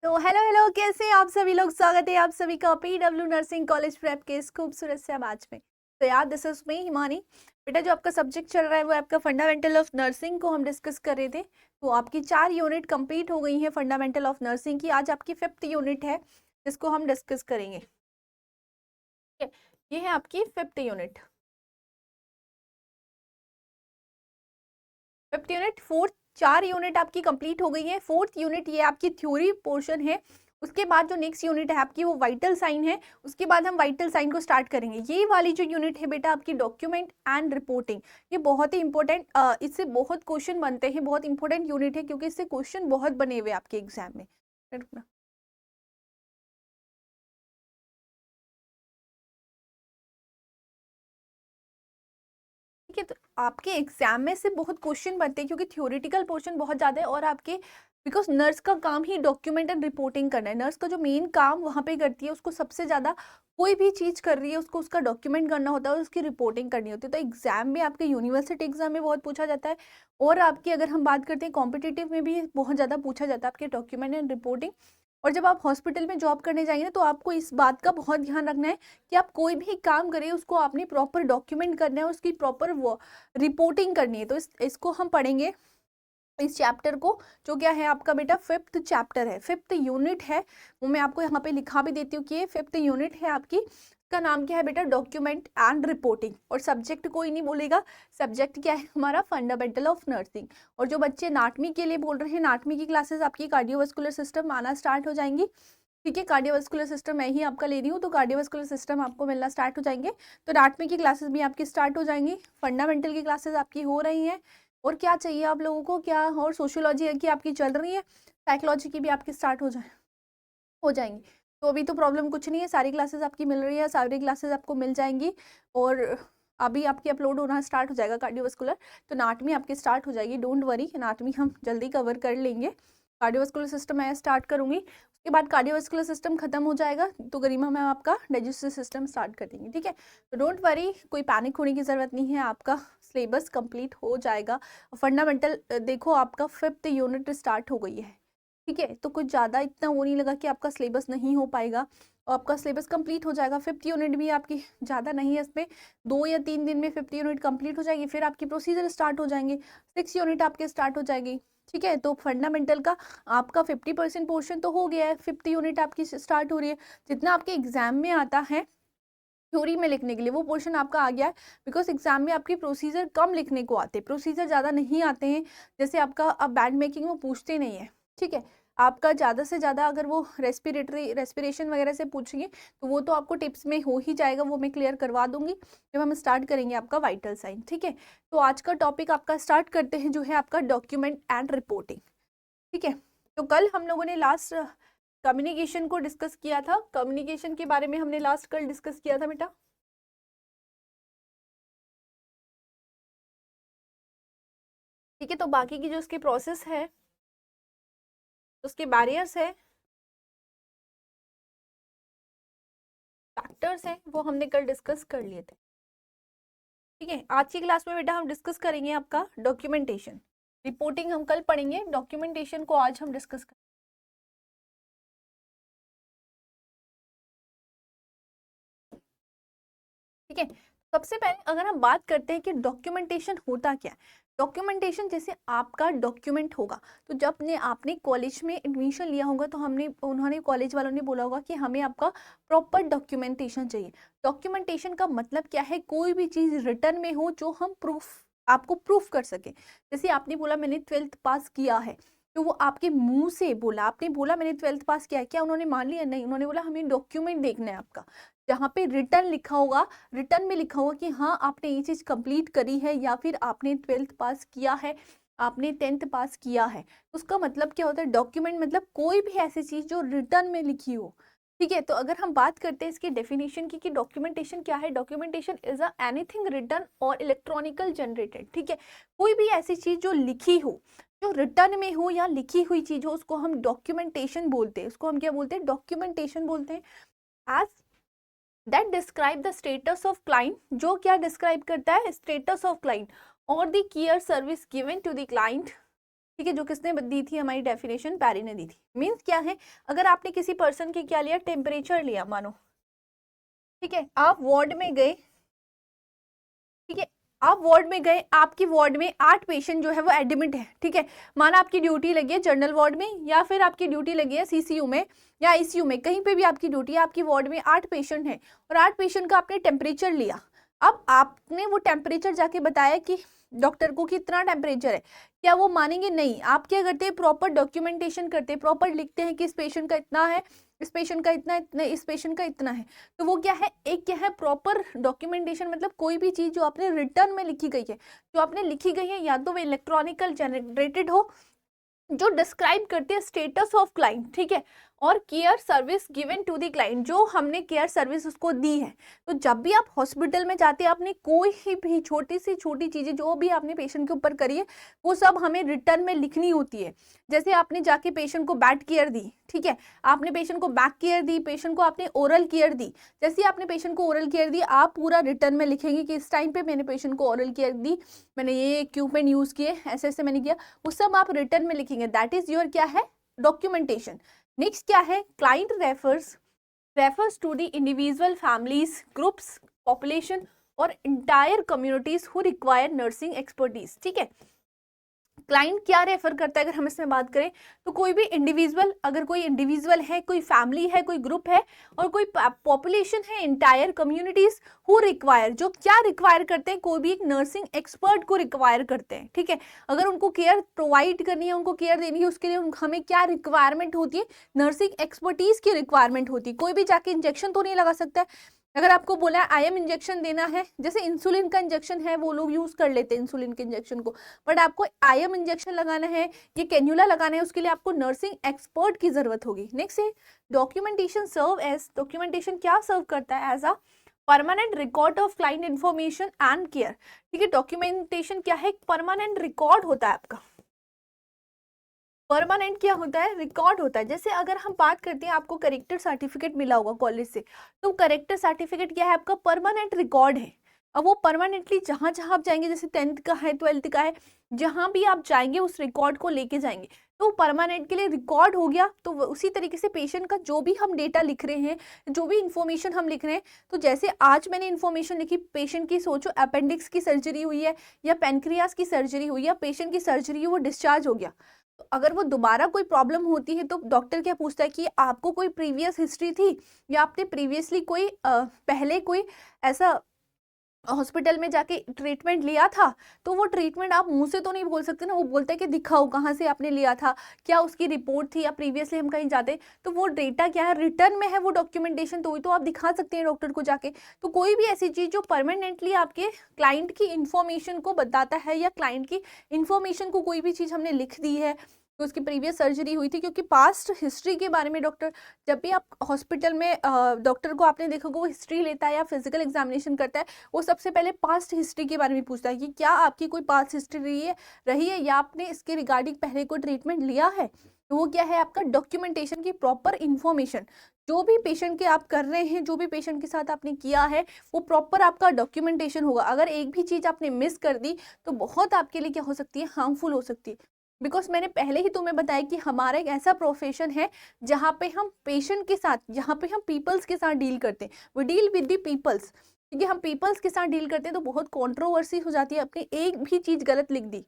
तो hello hello, कैसे हैं आप सभी लोग। स्वागत है आप सभी का पीडब्ल्यू नर्सिंग कॉलेज प्रेप के इस खूबसूरत से बैच में। तो यार, दिस इज मी हिमानी। बेटा, जो आपका सब्जेक्ट चल रहा है वो आपका फंडामेंटल ऑफ नर्सिंग को हम डिस्कस कर रहे थे। तो आपकी 4 यूनिट कंप्लीट हो गई है फंडामेंटल ऑफ नर्सिंग की। आज आपकी 5th यूनिट है जिसको हम डिस्कस करेंगे। ठीक है, ये है आपकी 5th unit. 5th unit, 4 unit आपकी कंप्लीट हो गई है। 4th यूनिट ये आपकी थ्योरी पोर्शन है। उसके बाद जो नेक्स्ट यूनिट है आपकी वो वाइटल साइन है। उसके बाद हम वाइटल साइन को स्टार्ट करेंगे। ये वाली जो यूनिट है बेटा आपकी डॉक्यूमेंट एंड रिपोर्टिंग, ये बहुत ही इंपॉर्टेंट, इससे बहुत क्वेश्चन बनते हैं। बहुत इंपॉर्टेंट यूनिट है क्योंकि इससे क्वेश्चन बहुत बने हुए आपके एग्जाम में। ठीक है, तो आपके एग्जाम में से बहुत क्वेश्चन बनते हैं क्योंकि थ्योरेटिकल पोर्शन बहुत ज़्यादा है। और आपके बिकॉज नर्स का काम ही डॉक्यूमेंट एंड रिपोर्टिंग करना है। नर्स का जो मेन काम वहाँ पे करती है, उसको सबसे ज़्यादा कोई भी चीज़ कर रही है उसको उसका डॉक्यूमेंट करना होता है और उसकी रिपोर्टिंग करनी होती है। तो एग्जाम में आपके यूनिवर्सिटी एग्जाम में बहुत पूछा जाता है। और आपकी अगर हम बात करते हैं कॉम्पिटिटिव में भी बहुत ज़्यादा पूछा जाता है आपके डॉक्यूमेंट एंड रिपोर्टिंग। और जब आप हॉस्पिटल में जॉब करने जाएंगे ना, तो आपको इस बात का बहुत ध्यान रखना है कि आप कोई भी काम करें उसको आपने प्रॉपर डॉक्यूमेंट करना है, उसकी प्रॉपर वो रिपोर्टिंग करनी है। तो इसको हम पढ़ेंगे, इस चैप्टर को, जो क्या है आपका बेटा 5th चैप्टर है, 5th यूनिट है। वो मैं आपको यहाँ पे लिखा भी देती हूँ कि ये 5th यूनिट है आपकी। इसका नाम क्या है बेटा, डॉक्यूमेंट एंड रिपोर्टिंग। और सब्जेक्ट कोई नहीं बोलेगा, सब्जेक्ट क्या है हमारा, फंडामेंटल ऑफ नर्सिंग। और जो बच्चे नाटमी के लिए बोल रहे हैं, नाटमी की क्लासेस आपकी कार्डियोवास्कुलर सिस्टम आना स्टार्ट हो जाएंगी। ठीक है, कार्डियोवास्कुलर सिस्टम मैं ही आपका ले रही हूँ, तो कार्डियोवास्कुलर सिस्टम आपको मिलना स्टार्ट हो जाएंगे। तो एनाटॉमी की क्लासेस भी आपकी स्टार्ट हो जाएंगी। फंडामेंटल की क्लासेस आपकी हो रही हैं। और क्या चाहिए आप लोगों को, क्या और सोशियोलॉजी की आपकी चल रही है, साइकोलॉजी की भी आपकी स्टार्ट हो जाएंगी। तो अभी तो प्रॉब्लम कुछ नहीं है, सारी क्लासेस आपकी मिल रही है, सारी क्लासेस आपको मिल जाएंगी। और अभी आपकी अपलोड होना स्टार्ट हो जाएगा कार्डियोवास्कुलर। तो एनाटॉमी आपकी स्टार्ट हो जाएगी, डोंट वरी, एनाटॉमी हम जल्दी कवर कर लेंगे। कार्डियोवास्कुलर सिस्टम मैं स्टार्ट करूंगी, उसके बाद कार्डियोवास्कुलर सिस्टम खत्म हो जाएगा तो गरिमा मैम आपका डाइजेस्टिव सिस्टम स्टार्ट कर देंगी। ठीक है, तो डोंट वरी, कोई पैनिक होने की ज़रूरत नहीं है, आपका सिलेबस कंप्लीट हो जाएगा। फंडामेंटल देखो, आपका 5th यूनिट स्टार्ट हो गई है। ठीक है, तो कुछ ज़्यादा इतना वो नहीं लगा कि आपका सिलेबस नहीं हो पाएगा, और आपका सिलेबस कंप्लीट हो जाएगा। 5th यूनिट भी आपकी ज़्यादा नहीं है, इसमें 2 या 3 दिन में 5th यूनिट कंप्लीट हो जाएगी। फिर आपकी प्रोसीजर स्टार्ट हो जाएंगे, 6th यूनिट आपके स्टार्ट हो जाएगी। ठीक है, तो फंडामेंटल का आपका 50% पोर्शन तो हो गया है, 5th यूनिट आपकी स्टार्ट हो रही है। जितना आपके एग्जाम में आता है थ्योरी में लिखने के लिए वो पोर्शन आपका आ गया है। बिकॉज एग्जाम में आपके प्रोसीजर कम लिखने को आते हैं, प्रोसीजर ज़्यादा नहीं आते हैं। जैसे आपका अब बैंड मेकिंग वो पूछते नहीं है। ठीक है, आपका ज़्यादा से ज़्यादा अगर वो रेस्पिरेशन वगैरह से पूछेंगे तो वो तो आपको टिप्स में हो ही जाएगा, वो मैं क्लियर करवा दूंगी जब हम स्टार्ट करेंगे आपका वाइटल साइन। ठीक है, तो आज का टॉपिक आपका स्टार्ट करते हैं, जो है आपका डॉक्यूमेंट एंड रिपोर्टिंग। ठीक है, तो कल हम लोगों ने लास्ट कम्युनिकेशन को डिस्कस किया था। कम्युनिकेशन के बारे में हमने लास्ट कल डिस्कस किया था बेटा। ठीक है, तो बाकी की जो उसकी प्रोसेस है, उसके बैरियर्स है, फैक्टर्स हैं, वो हमने कल डिस्कस कर लिए थे। ठीक है, आज की क्लास में बेटा हम डिस्कस करेंगे आपका डॉक्यूमेंटेशन। रिपोर्टिंग हम कल पढ़ेंगे, डॉक्यूमेंटेशन को आज हम डिस्कस करेंगे। ठीक है, सबसे पहले अगर हम बात करते हैं कि डॉक्यूमेंटेशन होता क्या है। डॉक्यूमेंटेशन जैसे आपका डॉक्यूमेंट होगा, तो जब ने आपने कॉलेज में एडमिशन लिया होगा तो हमने उन्होंने कॉलेज वालों ने बोला होगा कि हमें आपका प्रॉपर डॉक्यूमेंटेशन चाहिए। डॉक्यूमेंटेशन का मतलब क्या है, कोई भी चीज़ रिटर्न में हो जो हम प्रूफ, आपको प्रूफ कर सके। जैसे आपने बोला मैंने 12th पास किया है, तो वो आपके मुंह से बोला, आपने बोला मैंने 12th पास किया है, क्या उन्होंने मान लिया? नहीं, उन्होंने बोला हमें डॉक्यूमेंट देखना है आपका, जहाँ पे रिटर्न लिखा होगा, रिटर्न में लिखा होगा कि हाँ आपने ये चीज़ कंप्लीट करी है, या फिर आपने 12th पास किया है, आपने 10th पास किया है। उसका मतलब क्या होता है, डॉक्यूमेंट मतलब कोई भी ऐसी चीज़ जो रिटर्न में लिखी हो। ठीक है, तो अगर हम बात करते हैं इसकी डेफिनेशन की कि डॉक्यूमेंटेशन क्या है, documentation is a anything return और इलेक्ट्रॉनिकल जनरेटेड। ठीक है, कोई भी ऐसी चीज़ जो लिखी हो, जो रिटर्न में हो या लिखी हुई चीज़ हो, उसको हम डॉक्यूमेंटेशन बोलते हैं। उसको हम क्या बोलते हैं, डॉक्यूमेंटेशन बोलते हैं। As that describe the status of client, जो क्या डिस्क्राइब करता है, स्टेटस ऑफ क्लाइंट और the care service given to the client. ठीक है, जो किसने दी थी, हमारी डेफिनेशन पैरी ने दी थी। मीन्स क्या है, अगर आपने किसी पर्सन की क्या लिया, टेम्परेचर लिया मानो, ठीक है, आप वार्ड में गए, ठीक है, आप वार्ड में गए, आपकी वार्ड में 8 पेशेंट जो है वो एडमिट है, ठीक है, माना आपकी ड्यूटी लगी है जनरल वार्ड में या फिर आपकी ड्यूटी लगी है सीसीयू में या आईसीयू में, कहीं पे भी आपकी ड्यूटी है, आपकी वार्ड में 8 पेशेंट हैं और 8 पेशेंट का आपने टेम्परेचर लिया। अब आपने वो टेम्परेचर जाके बताया कि डॉक्टर को कि इतना टेम्परेचर है, क्या वो मानेंगे? नहीं। आप क्या करते हैं, प्रॉपर डॉक्यूमेंटेशन करते हैं, प्रॉपर लिखते हैं कि इस पेशेंट का इतना है, इस पेशेंट का इतना, इतना, इस पेशेंट का इतना है। तो वो क्या है, एक क्या है प्रॉपर डॉक्यूमेंटेशन, मतलब कोई भी चीज जो आपने रिटर्न में लिखी गई है, जो आपने लिखी गई है, या तो वो इलेक्ट्रॉनिकल जनरेटेड हो, जो डिस्क्राइब करती है स्टेटस ऑफ क्लाइंट, ठीक है, और care service given to the client, जो हमने केयर सर्विस उसको दी है। तो जब भी आप हॉस्पिटल में जाते हैं, आपने कोई भी छोटी से छोटी चीजें जो भी आपने पेशेंट के ऊपर करी है, वो सब हमें रिटर्न में लिखनी होती है। जैसे आपने जाके पेशेंट को बैड केयर दी, ठीक है, आपने पेशेंट को बैक केयर दी, पेशेंट को आपने ओरल केयर दी, जैसे आपने पेशेंट को ओरल केयर दी, आप पूरा रिटर्न में लिखेंगे कि इस टाइम पे मैंने पेशेंट को ओरल केयर दी, मैंने ये इक्विपमेंट यूज किए, ऐसे ऐसे मैंने किया, वो सब आप रिटर्न में लिखेंगे। दैट इज योर क्या है, डॉक्यूमेंटेशन। नेक्स्ट क्या है, client refers to the individual families, groups, population और entire communities who require nursing expertise, ठीक है। क्लाइंट क्या रेफर करता है, अगर हम इसमें बात करें तो कोई भी इंडिविजुअल, अगर कोई इंडिविजुअल है, कोई फैमिली है, कोई ग्रुप है और कोई पॉपुलेशन है, इंटायर कम्युनिटीज हु रिक्वायर, जो क्या रिक्वायर करते हैं, कोई भी एक नर्सिंग एक्सपर्ट को रिक्वायर करते हैं, ठीक है। अगर उनको केयर प्रोवाइड करनी है, उनको केयर देनी है, उसके लिए हमें क्या रिक्वायरमेंट होती है, नर्सिंग एक्सपर्टीज की रिक्वायरमेंट होती है। कोई भी जाके इंजेक्शन तो नहीं लगा सकता है। अगर आपको बोला है आईएम इंजेक्शन देना है, जैसे इंसुलिन का इंजेक्शन है, वो लोग यूज कर लेते हैं इंसुलिन के इंजेक्शन को, बट आपको आईएम इंजेक्शन लगाना है, ये कैन्युला लगाना है, उसके लिए आपको नर्सिंग एक्सपर्ट की जरूरत होगी। नेक्स्ट है डॉक्यूमेंटेशन सर्व एज, डॉक्यूमेंटेशन क्या सर्व करता है, as a permanent record of client information and care, ठीक है। डॉक्यूमेंटेशन क्या है, परमानेंट रिकॉर्ड होता है आपका। परमानेंट क्या होता है, रिकॉर्ड होता है। जैसे अगर हम बात करते हैं, आपको करेक्टर सर्टिफिकेट मिला होगा कॉलेज से, तो करेक्टर सर्टिफिकेट क्या है, आपका परमानेंट रिकॉर्ड है। अब वो परमानेंटली जहां जहां आप जाएंगे, जैसे 10th का है, 12th का है, जहां भी आप जाएंगे उस रिकॉर्ड को लेके जाएंगे, तो परमानेंट के लिए रिकॉर्ड हो गया। तो उसी तरीके से पेशेंट का जो भी हम डेटा लिख रहे हैं, जो भी इंफॉर्मेशन हम लिख रहे हैं, तो जैसे आज मैंने इन्फॉर्मेशन लिखी पेशेंट की, सोचो अपेंडिक्स की सर्जरी हुई है या पेनक्रियास की सर्जरी हुई है, पेशेंट की सर्जरी, वो डिस्चार्ज हो गया, तो अगर वो दोबारा कोई प्रॉब्लम होती है तो डॉक्टर क्या पूछता है कि आपको कोई प्रीवियस हिस्ट्री थी या आपने प्रीवियसली कोई पहले कोई ऐसा हॉस्पिटल में जाके ट्रीटमेंट लिया था। तो वो ट्रीटमेंट आप मुंह से तो नहीं बोल सकते ना, वो बोलते हैं कि दिखाओ कहाँ से आपने लिया था, क्या उसकी रिपोर्ट थी, या प्रीवियसली हम कहीं जाते, तो वो डेटा क्या है, रिटर्न में है वो डॉक्यूमेंटेशन, तो आप दिखा सकते हैं डॉक्टर को जाके। तो कोई भी ऐसी चीज जो परमानेंटली आपके क्लाइंट की इंफॉर्मेशन को बताता है, या क्लाइंट की इंफॉर्मेशन को कोई भी चीज हमने लिख दी है, तो उसकी प्रीवियस सर्जरी हुई थी, क्योंकि पास्ट हिस्ट्री के बारे में डॉक्टर, जब भी आप हॉस्पिटल में डॉक्टर को आपने देखा वो हिस्ट्री लेता है या फिजिकल एग्जामिनेशन करता है, वो सबसे पहले पास्ट हिस्ट्री के बारे में पूछता है कि क्या आपकी कोई पास्ट हिस्ट्री रही है या आपने इसके रिगार्डिंग पहले कोई ट्रीटमेंट लिया है। तो वो क्या है, आपका डॉक्यूमेंटेशन की प्रॉपर इंफॉर्मेशन, जो भी पेशेंट के आप कर रहे हैं, जो भी पेशेंट के साथ आपने किया है, वो प्रॉपर आपका डॉक्यूमेंटेशन होगा। अगर एक भी चीज आपने मिस कर दी तो बहुत आपके लिए क्या हो सकती है, हार्मफुल हो सकती है। बिकॉज मैंने पहले ही तुम्हें बताया कि हमारा एक ऐसा प्रोफेशन है जहाँ पे हम पेशेंट के साथ, जहाँ पे हम पीपल्स के साथ डील करते हैं, we deal with the peoples, क्योंकि हम पीपल्स के साथ डील करते हैं तो बहुत कंट्रोवर्सी हो जाती है। अपनी एक भी चीज गलत लिख दी,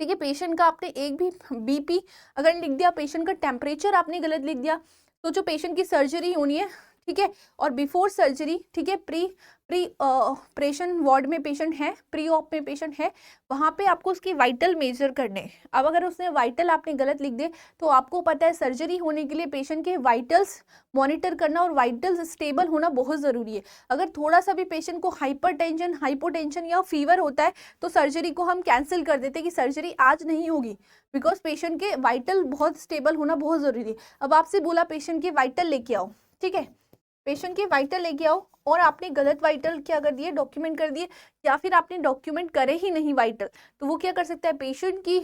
ठीक है, पेशेंट का आपने एक भी बीपी अगर लिख दिया, पेशेंट का टेम्परेचर आपने गलत लिख दिया, तो जो पेशेंट की सर्जरी होनी है, ठीक है, और बिफोर सर्जरी, ठीक है, प्री ऑपरेशन वार्ड में पेशेंट है, प्री ऑप में पेशेंट है, वहां पे आपको उसकी वाइटल मेजर करने हैं। अब अगर उसने वाइटल आपने गलत लिख दिए, तो आपको पता है सर्जरी होने के लिए पेशेंट के वाइटल्स मॉनिटर करना और वाइटल्स स्टेबल होना बहुत ज़रूरी है। अगर थोड़ा सा भी पेशेंट को हाइपरटेंशन, हाइपोटेंशन या फीवर होता है, तो सर्जरी को हम कैंसिल कर देते हैं कि सर्जरी आज नहीं होगी, बिकॉज पेशेंट के वाइटल बहुत स्टेबल होना बहुत ज़रूरी है। अब आपसे बोला पेशेंट के वाइटल लेके आओ, ठीक है, पेशेंट के वाइटल लेके आओ, और आपने गलत वाइटल क्या कर दिए, डॉक्यूमेंट कर दिए, या फिर आपने डॉक्यूमेंट करे ही नहीं वाइटल, तो वो क्या कर सकता है, पेशेंट की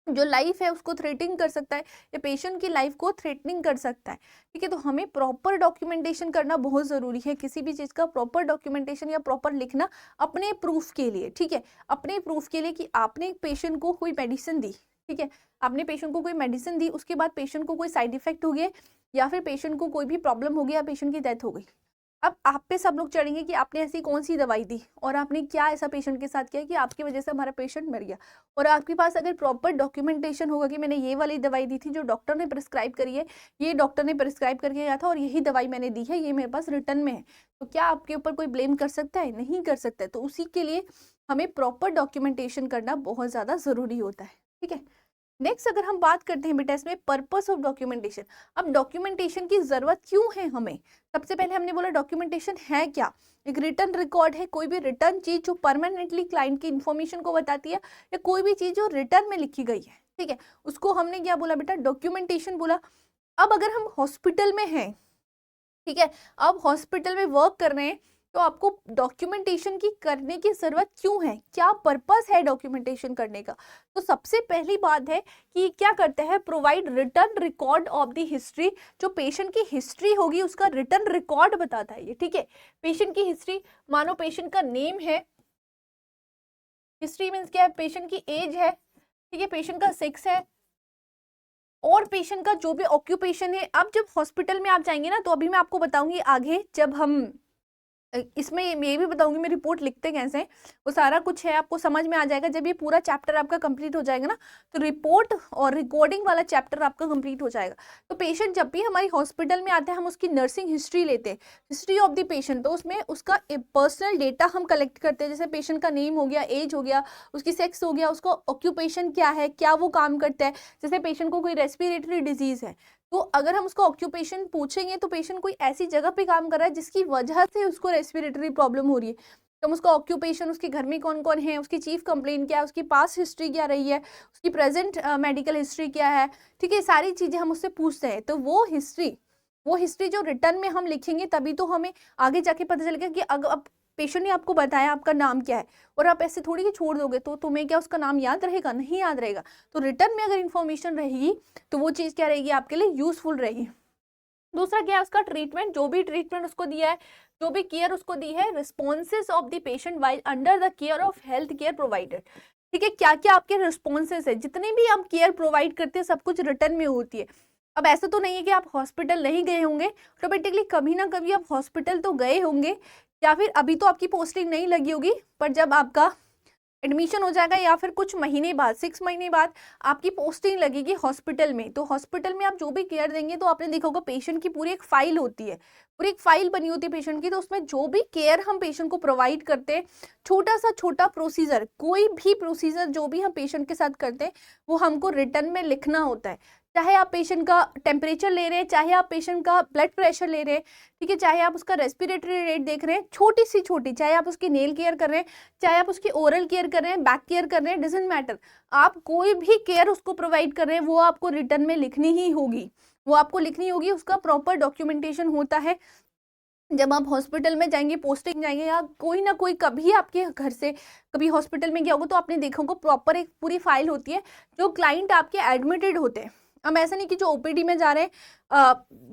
जो लाइफ है उसको थ्रेटनिंग कर सकता है, या पेशेंट की लाइफ को थ्रेटनिंग कर सकता है, ठीक है। तो हमें प्रॉपर डॉक्यूमेंटेशन करना बहुत ज़रूरी है, किसी भी चीज़ का प्रॉपर डॉक्यूमेंटेशन या प्रॉपर लिखना अपने प्रूफ के लिए, ठीक है, अपने प्रूफ के लिए कि आपने एक पेशेंट को कोई मेडिसिन दी, ठीक है, आपने पेशेंट को कोई मेडिसिन दी, उसके बाद पेशेंट को कोई साइड इफेक्ट हो गया या फिर पेशेंट को कोई भी प्रॉब्लम हो गया, पेशेंट की डेथ हो गई। अब आप पे सब लोग चढ़ेंगे कि आपने ऐसी कौन सी दवाई दी और आपने क्या ऐसा पेशेंट के साथ किया कि आपकी वजह से हमारा पेशेंट मर गया। और आपके पास अगर प्रॉपर डॉक्यूमेंटेशन होगा कि मैंने ये वाली दवाई दी थी जो डॉक्टर ने प्रिस्क्राइब करी है, ये डॉक्टर ने प्रिस्क्राइब करके गया था और यही दवाई मैंने दी है, ये मेरे पास रिटर्न में है, तो क्या आपके ऊपर कोई ब्लेम कर सकता है? नहीं कर सकता है। तो उसी के लिए हमें प्रॉपर डॉक्यूमेंटेशन करना बहुत ज़्यादा ज़रूरी होता है। ठीक है, नेक्स्ट अगर हम बात करते हैं बेटा इसमें पर्पस ऑफ डॉक्यूमेंटेशन। अब डॉक्यूमेंटेशन की जरूरत क्यों है हमें? सबसे पहले हमने बोला डॉक्यूमेंटेशन है क्या? एक रिटर्न रिकॉर्ड है, कोई भी रिटर्न चीज जो परमानेंटली क्लाइंट की इंफॉर्मेशन को बताती है, या कोई भी चीज जो रिटर्न में लिखी गई है। ठीक है, उसको हमने क्या बोला बेटा? डॉक्यूमेंटेशन बोला। अब अगर हम हॉस्पिटल में हैं, ठीक है, अब हॉस्पिटल में वर्क कर रहे हैं, तो आपको डॉक्यूमेंटेशन की करने की जरूरत क्यों है? क्या पर्पस है डॉक्यूमेंटेशन करने का? तो सबसे पहली बात है कि क्या करते हैं, provide return record of the history. जो पेशेंट की हिस्ट्री होगी उसका रिटर्न रिकॉर्ड बताता है ये। ठीक है, पेशेंट की हिस्ट्री, मानो पेशेंट का नेम है, हिस्ट्री मीन्स क्या है? पेशेंट की एज है, ठीक है, पेशेंट का सेक्स है और पेशेंट का जो भी ऑक्यूपेशन है। अब जब हॉस्पिटल में आप जाएंगे ना, तो अभी मैं आपको बताऊंगी आगे, जब हम इसमें ये भी बताऊंगी मैं रिपोर्ट लिखते कैसे हैं, वो सारा कुछ है, आपको समझ में आ जाएगा जब ये पूरा चैप्टर आपका कंप्लीट हो जाएगा ना, तो रिपोर्ट और रिकॉर्डिंग वाला चैप्टर आपका कंप्लीट हो जाएगा। तो पेशेंट जब भी हमारी हॉस्पिटल में आता है, हम उसकी नर्सिंग हिस्ट्री लेते हैं, हिस्ट्री ऑफ द पेशेंट, तो उसमें उसका पर्सनल डेटा हम कलेक्ट करते हैं, जैसे पेशेंट का नेम हो गया, एज हो गया, उसकी सेक्स हो गया, उसका ऑक्यूपेशन क्या है, क्या वो काम करता है। जैसे पेशेंट को कोई रेस्पिरेटरी डिजीज है, तो अगर हम उसका ऑक्यूपेशन पूछेंगे तो पेशेंट कोई ऐसी जगह पे काम कर रहा है जिसकी वजह से उसको रेस्पिरेटरी प्रॉब्लम हो रही है, तो हम उसका ऑक्यूपेशन, उसके घर में कौन कौन है, उसकी चीफ कंप्लेंट क्या है, उसकी पास्ट हिस्ट्री क्या रही है, उसकी प्रेजेंट मेडिकल हिस्ट्री क्या है, ठीक है, सारी चीजें हम उससे पूछते हैं। तो वो हिस्ट्री जो रिटर्न में हम लिखेंगे, तभी तो हमें आगे जाके पता चलेगा कि अगर अब पेशेंट ने आपको बताया आपका नाम क्या है, और आप ऐसे थोड़ी ही छोड़ दोगे, तो तुम्हें क्या उसका नाम याद रहेगा? नहीं याद रहेगा। तो रिटर्न में अगर इन्फॉर्मेशन रहेगी तो वो चीज़ क्या रहेगी आपके लिए? यूजफुल रहेगी। दूसरा क्या है, उसका ट्रीटमेंट, जो भी ट्रीटमेंट उसको दिया है, जो भी केयर उसको दी है, responses of the patient while under the care of health care provider. ठीक है, क्या क्या आपके रिस्पॉन्सेज है, जितने भी आप केयर प्रोवाइड करते हैं सब कुछ रिटर्न में होती है। अब ऐसा तो नहीं है कि आप हॉस्पिटल नहीं गए होंगे, ऑटोमेटिकली कभी ना कभी आप हॉस्पिटल तो गए होंगे, या फिर अभी तो आपकी पोस्टिंग नहीं लगी होगी, पर जब आपका एडमिशन हो जाएगा या फिर कुछ महीने बाद, 6 महीने बाद आपकी पोस्टिंग लगेगी हॉस्पिटल में, तो हॉस्पिटल में आप जो भी केयर देंगे, तो आपने देखा होगा पेशेंट की पूरी एक फाइल होती है, पूरी एक फाइल बनी होती है पेशेंट की, तो उसमें जो भी केयर हम पेशेंट को प्रोवाइड करते हैं, छोटा सा छोटा प्रोसीजर, कोई भी प्रोसीजर जो भी हम पेशेंट के साथ करते हैं, वो हमको रिटर्न में लिखना होता है। चाहे आप पेशेंट का टेम्परेचर ले रहे हैं, चाहे आप पेशेंट का ब्लड प्रेशर ले रहे हैं, ठीक है, चाहे आप उसका रेस्पिरेटरी रेट देख रहे हैं, छोटी सी छोटी, चाहे आप उसकी नेल केयर कर रहे हैं, चाहे आप उसकी ओरल केयर कर रहे हैं, बैक केयर कर रहे हैं, डजंट मैटर, आप कोई भी केयर उसको प्रोवाइड कर रहे हैं, वो आपको रिटर्न में लिखनी ही होगी, वो आपको लिखनी होगी। उसका प्रॉपर डॉक्यूमेंटेशन होता है। जब आप हॉस्पिटल में जाएंगे, पोस्टिंग जाएंगे, या कोई ना कोई कभी आपके घर से कभी हॉस्पिटल में गया होगा, तो आपने देखा होगा प्रॉपर एक पूरी फाइल होती है, जो क्लाइंट आपके एडमिटेड होते हैं। अब ऐसा नहीं कि जो ओपीडी में जा रहे हैं,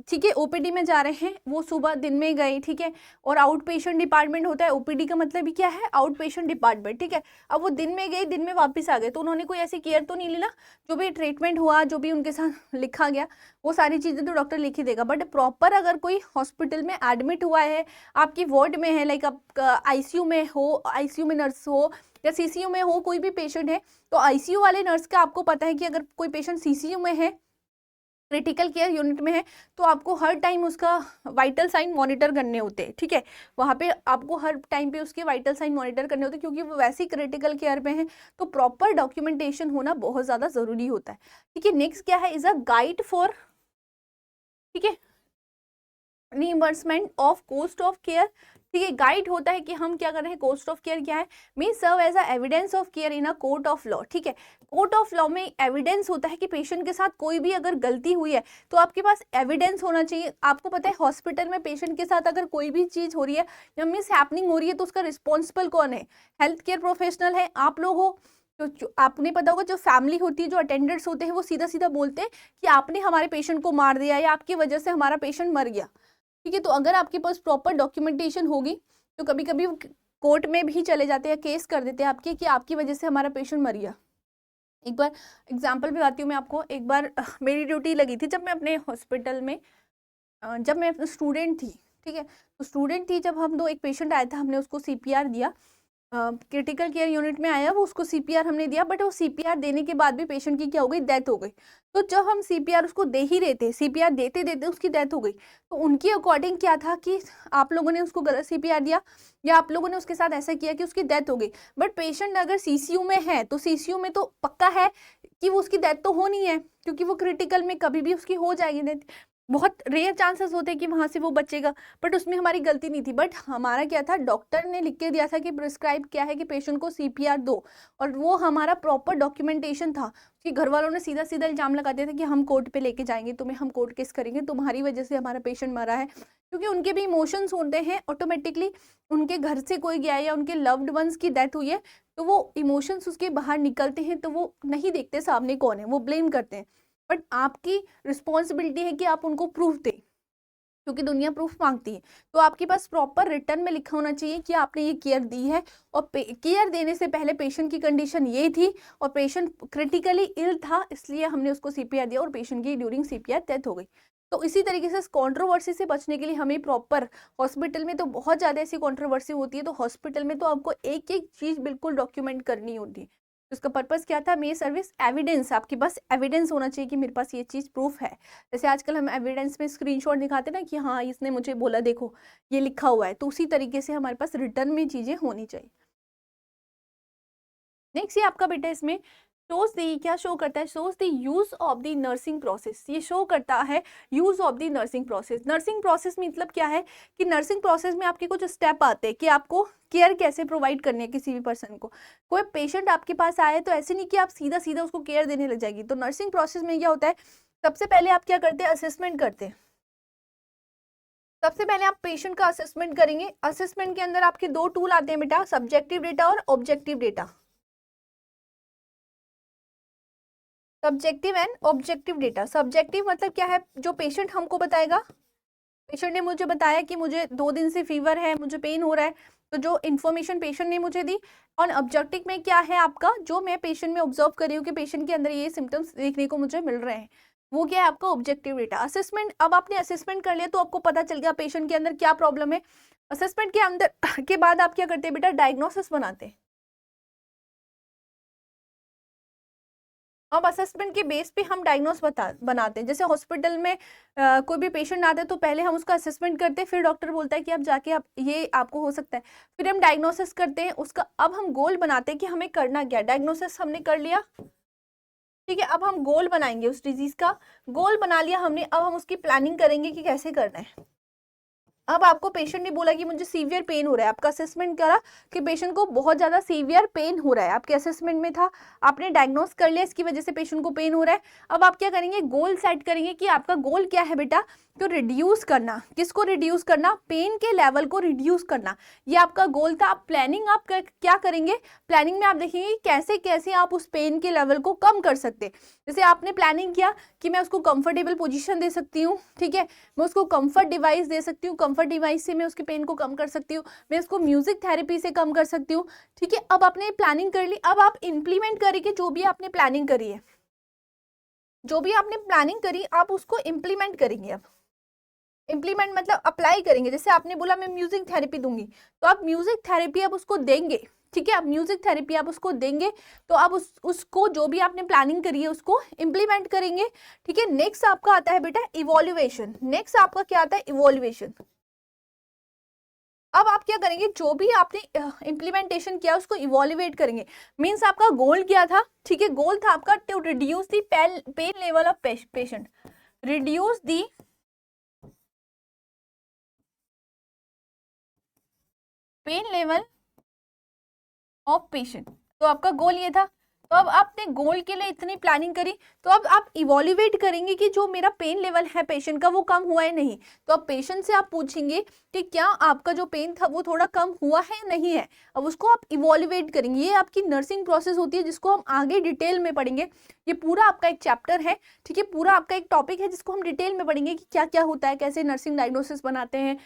ठीक है, ओपीडी में जा रहे हैं, वो सुबह दिन में गए, ठीक है, और आउट पेशेंट डिपार्टमेंट होता है, ओपीडी का मतलब ही क्या है? आउट पेशेंट डिपार्टमेंट, ठीक है। अब वो दिन में गए, दिन में वापस आ गए, तो उन्होंने कोई ऐसी केयर तो नहीं ली ना, जो भी ट्रीटमेंट हुआ, जो भी उनके साथ लिखा गया, वो सारी चीज़ें तो डॉक्टर लिख ही देगा। बट प्रॉपर अगर कोई हॉस्पिटल में एडमिट हुआ है, आपकी वार्ड में है, लाइक आप आईसीयू में हो, आईसीयू में नर्स हो, या सीसीयू में हो, कोई भी पेशेंट है, तो आईसीयू वाले नर्स का आपको पता है कि अगर कोई पेशेंट सीसीयू में है, क्रिटिकल केयर यूनिट में है, तो आपको हर टाइम उसका वाइटल साइन मॉनिटर करने होते हैं, ठीक है, वहाँ पे आपको हर टाइम पे उसके वाइटल साइन मॉनिटर करने होते हैं, क्योंकि वो वैसे ही क्रिटिकल केयर में है, तो प्रॉपर डॉक्यूमेंटेशन होना बहुत ज़्यादा ज़रूरी होता है। ठीक है, नेक्स्ट क्या है, इज अ गाइड फॉर, ठीक है, reimbursement of cost of care. ठीक है, गाइड होता है कि हम क्या कर रहे हैं, कॉस्ट ऑफ केयर क्या है, mean serve as a evidence of care in a court of law. ठीक है, कोर्ट ऑफ लॉ में एविडेंस होता है कि पेशेंट के साथ कोई भी अगर गलती हुई है, तो आपके पास एविडेंस होना चाहिए। आपको पता है हॉस्पिटल में पेशेंट के साथ अगर कोई भी चीज़ हो रही है या मिस हैपनिंग हो रही है, तो उसका रिस्पॉन्सिबल कौन है? हेल्थ केयर प्रोफेशनल है, आप लोग हो। तो आपने पता होगा जो फैमिली होती है, जो अटेंडेंट्स होते हैं, वो सीधा सीधा बोलते हैं कि आपने हमारे पेशेंट को मार दिया, या आपकी वजह से हमारा पेशेंट मर गया। ठीक है, तो अगर आपके पास प्रॉपर डॉक्यूमेंटेशन होगी, तो कभी कभी कोर्ट में भी चले जाते हैं, केस कर देते हैं आपके कि आपकी वजह से हमारा पेशेंट मर गया। एक बार एग्जांपल भी बताती हूँ मैं आपको। एक बार मेरी ड्यूटी लगी थी जब मैं अपने हॉस्पिटल में जब मैं स्टूडेंट थी, ठीक है, तो स्टूडेंट थी जब हम दो एक पेशेंट आया था, हमने उसको सीपीआर दिया। क्रिटिकल केयर यूनिट में आया वो, उसको सीपीआर हमने दिया, बट वो सीपीआर देने के बाद भी पेशेंट की क्या हो गई, डेथ हो गई। तो जब हम सीपीआर उसको दे ही रहे थे, सीपीआर देते देते उसकी डेथ हो गई, तो उनके अकॉर्डिंग क्या था कि आप लोगों ने उसको गलत सीपीआर दिया या आप लोगों ने उसके साथ ऐसा किया कि उसकी डेथ हो गई। बट पेशेंट अगर सीसीयू में है तो सीसीयू में तो पक्का है कि वो उसकी डेथ तो होनी है, क्योंकि वो क्रिटिकल में कभी भी उसकी हो जाएगी डेथ। बहुत रेयर चांसेस होते हैं कि वहां से वो बचेगा, बट उसमें हमारी गलती नहीं थी। बट हमारा क्या था, डॉक्टर ने लिख के दिया था कि प्रिस्क्राइब क्या है कि पेशेंट को सीपीआर दो, और वो हमारा प्रॉपर डॉक्यूमेंटेशन था कि घर वालों ने सीधा सीधा इल्जाम लगा दिया था कि हम कोर्ट पे लेके जाएंगे तुम्हें, हम कोर्ट केस करेंगे, तुम्हारी वजह से हमारा पेशेंट मरा है। क्योंकि उनके भी इमोशंस होते हैं ऑटोमेटिकली, उनके घर से कोई गया है या उनके लव्ड वंस की डेथ हुई है, तो वो इमोशंस उसके बाहर निकलते हैं, तो वो नहीं देखते सामने कौन है, वो ब्लेम करते हैं। बट आपकी रिस्पॉन्सिबिलिटी है कि आप उनको प्रूफ दें, क्योंकि दुनिया प्रूफ मांगती है। तो आपके पास प्रॉपर रिटर्न में लिखा होना चाहिए कि आपने ये केयर दी है, और केयर देने से पहले पेशेंट की कंडीशन ये थी और पेशेंट क्रिटिकली इल था, इसलिए हमने उसको सीपीआर दिया और पेशेंट की ड्यूरिंग सीपीआर डेथ हो गई। तो इसी तरीके से कंट्रोवर्सी से बचने के लिए हमें प्रॉपर, हॉस्पिटल में तो बहुत ज़्यादा ऐसी कंट्रोवर्सी होती है, तो हॉस्पिटल में तो आपको एक एक चीज़ बिल्कुल डॉक्यूमेंट करनी होती है। तो इसका पर्पस क्या था, मेरी सर्विस एविडेंस, आपके पास एविडेंस होना चाहिए कि मेरे पास ये चीज़ प्रूफ है। जैसे आजकल हम एविडेंस में स्क्रीनशॉट दिखाते ना कि हाँ इसने मुझे बोला देखो ये लिखा हुआ है, तो उसी तरीके से हमारे पास रिटर्न में चीज़ें होनी चाहिए। नेक्स्ट ये आपका बेटा इसमें शोज दी, क्या शो करता है, shows the use of the nursing process. ये शो करता है use of the nursing process. Nursing process मतलब क्या है कि नर्सिंग प्रोसेस में आपके कुछ स्टेप आते हैं कि आपको केयर कैसे प्रोवाइड करनी है किसी भी पर्सन को। कोई पेशेंट आपके पास आए तो ऐसे नहीं कि आप सीधा सीधा उसको केयर देने लग जाएगी। तो नर्सिंग प्रोसेस में क्या होता है, सबसे पहले आप क्या करते हैं, असेसमेंट करते हैं। सबसे पहले आप पेशेंट का असेसमेंट करेंगे। असेसमेंट के अंदर आपके दो टूल आते हैं बेटा, सब्जेक्टिव डेटा और objective data. Subjective and objective data. Subjective मतलब क्या है, जो पेशेंट हमको बताएगा, पेशेंट ने मुझे बताया कि मुझे 2 दिन से फीवर है, मुझे पेन हो रहा है, तो जो इन्फॉर्मेशन पेशेंट ने मुझे दी। और ऑब्जेक्टिव में क्या है आपका, जो मैं पेशेंट में ऑब्जर्व कर रही हूँ कि पेशेंट के अंदर ये सिम्टम्स देखने को मुझे मिल रहे हैं, वो क्या है आपका ऑब्जेक्टिव डेटा। असेसमेंट, अब आपने असेसमेंट कर लिया तो आपको पता चल गया पेशेंट के अंदर क्या प्रॉब्लम है। असेसमेंट के अंदर के बाद आप क्या करते हैं बेटा, डायग्नोसिस बनाते हैं। अब असेसमेंट के बेस पे हम डायग्नोस बनाते हैं। जैसे हॉस्पिटल में कोई भी पेशेंट आता है तो पहले हम उसका असेसमेंट करते हैं, फिर डॉक्टर बोलता है कि आप जाके आप ये आपको हो सकता है, फिर हम डायग्नोसिस करते हैं उसका। अब हम गोल बनाते हैं कि हमें करना क्या। डायग्नोसिस हमने कर लिया, ठीक है, अब हम गोल बनाएंगे उस डिजीज का। गोल बना लिया हमने, अब हम उसकी प्लानिंग करेंगे कि कैसे करना है। अब आपको पेशेंट ने बोला कि मुझे सीवियर पेन हो रहा है, आपका असेसमेंट करा कि पेशेंट को बहुत ज़्यादा सीवियर पेन हो रहा है, आपके असेसमेंट में था, आपने डायग्नोस कर लिया इसकी वजह से पेशेंट को पेन हो रहा है। अब आप क्या करेंगे, गोल सेट करेंगे कि आपका गोल क्या है बेटा, तो रिड्यूस करना। किसको रिड्यूस करना, पेन के लेवल को रिड्यूस करना, ये आपका गोल था। आप प्लानिंग आप क्या करेंगे, प्लानिंग में आप देखेंगे कैसे कैसे आप उस पेन के लेवल को कम कर सकते। जैसे आपने प्लानिंग किया कि मैं उसको कंफर्टेबल पोजीशन दे सकती हूँ, ठीक है, मैं उसको कंफर्ट डिवाइस दे सकती हूँ, कंफर्ट डिवाइस से मैं उसके पेन को कम कर सकती हूँ, मैं उसको म्यूजिक थेरेपी से कम कर सकती हूँ, ठीक है। अब आपने प्लानिंग कर ली, अब आप इम्प्लीमेंट करेंगे जो भी आपने प्लानिंग करी है, जो भी आपने प्लानिंग करी आप उसको इम्प्लीमेंट करेंगे। अब इम्प्लीमेंट मतलब अप्लाई करेंगे। जैसे आपने बोला मैं म्यूजिक थेरेपी दूंगी, तो आप म्यूजिक थेरेपी अब उसको देंगे, ठीक है, आप म्यूजिक थेरेपी आप उसको देंगे। तो आप उसको जो भी आपने प्लानिंग करी है उसको इम्प्लीमेंट करेंगे, ठीक है। नेक्स्ट आपका आता है बेटा इवोल्यूएशन। नेक्स्ट आपका क्या आता है, इवोल्यूएशन। अब आप क्या करेंगे, जो भी आपने इम्प्लीमेंटेशन किया उसको इवोल्यूएट करेंगे। मीन्स आपका गोल क्या था, ठीक है, गोल था आपका to reduce the pain level of patient, reduce the pain level of patient. तो आपका गोल ये था। तो अब आपने गोल के लिए इतनी प्लानिंग करी, तो अब आप इवोल्यूएट करेंगे कि जो मेरा पेन लेवल है पेशेंट का वो कम हुआ है नहीं। तो अब पेशेंट से आप पूछेंगे कि क्या आपका जो पेन था वो थोड़ा कम हुआ है नहीं है। अब उसको आप इवोल्यूएट करेंगे। ये आपकी नर्सिंग प्रोसेस होती है जिसको हम आगे डिटेल में पढ़ेंगे। ये पूरा आपका एक चैप्टर है, ठीक है, पूरा आपका एक टॉपिक है जिसको हम डिटेल में पढ़ेंगे कि क्या क्या होता है, कैसे नर्सिंग डायग्नोसिस बनाते हैं,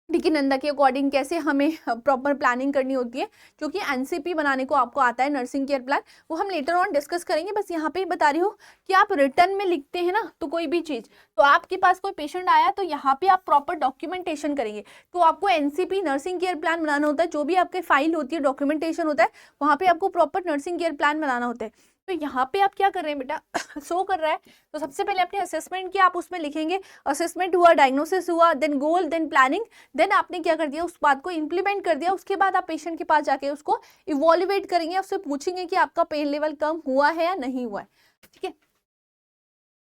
डी नंदा के अकॉर्डिंग कैसे हमें प्रॉपर प्लानिंग करनी होती है, जो कि एनसीपी बनाने को आपको आता है, नर्सिंग केयर प्लान, वो हम लेटर ऑन डिस्कस करेंगे। बस यहाँ पे ही बता रही हूँ कि आप रिटर्न में लिखते हैं ना तो कोई भी चीज, तो आपके पास कोई पेशेंट आया तो यहाँ पे आप प्रॉपर डॉक्यूमेंटेशन करेंगे, तो आपको एनसीपी नर्सिंग केयर प्लान बनाना होता है। जो भी आपके फाइल होती है, डॉक्यूमेंटेशन होता है, वहाँ पे आपको प्रॉपर नर्सिंग केयर प्लान बनाना होता है। तो यहाँ पे आप क्या कर रहे हैं बेटा, शो कर रहा है, तो सबसे पहले अपने असेसमेंट किया, आप उसमें लिखेंगे असेसमेंट हुआ, डायग्नोसिस हुआ, देन गोल, देन प्लानिंग, देन आपने क्या कर दिया, उस बात को इंप्लीमेंट कर दिया। उसके बाद आप पेशेंट के पास जाके उसको इवॉल्युएट करेंगे, उससे पूछेंगे कि आपका पेन लेवल कम हुआ है या नहीं हुआ है। ठीक है,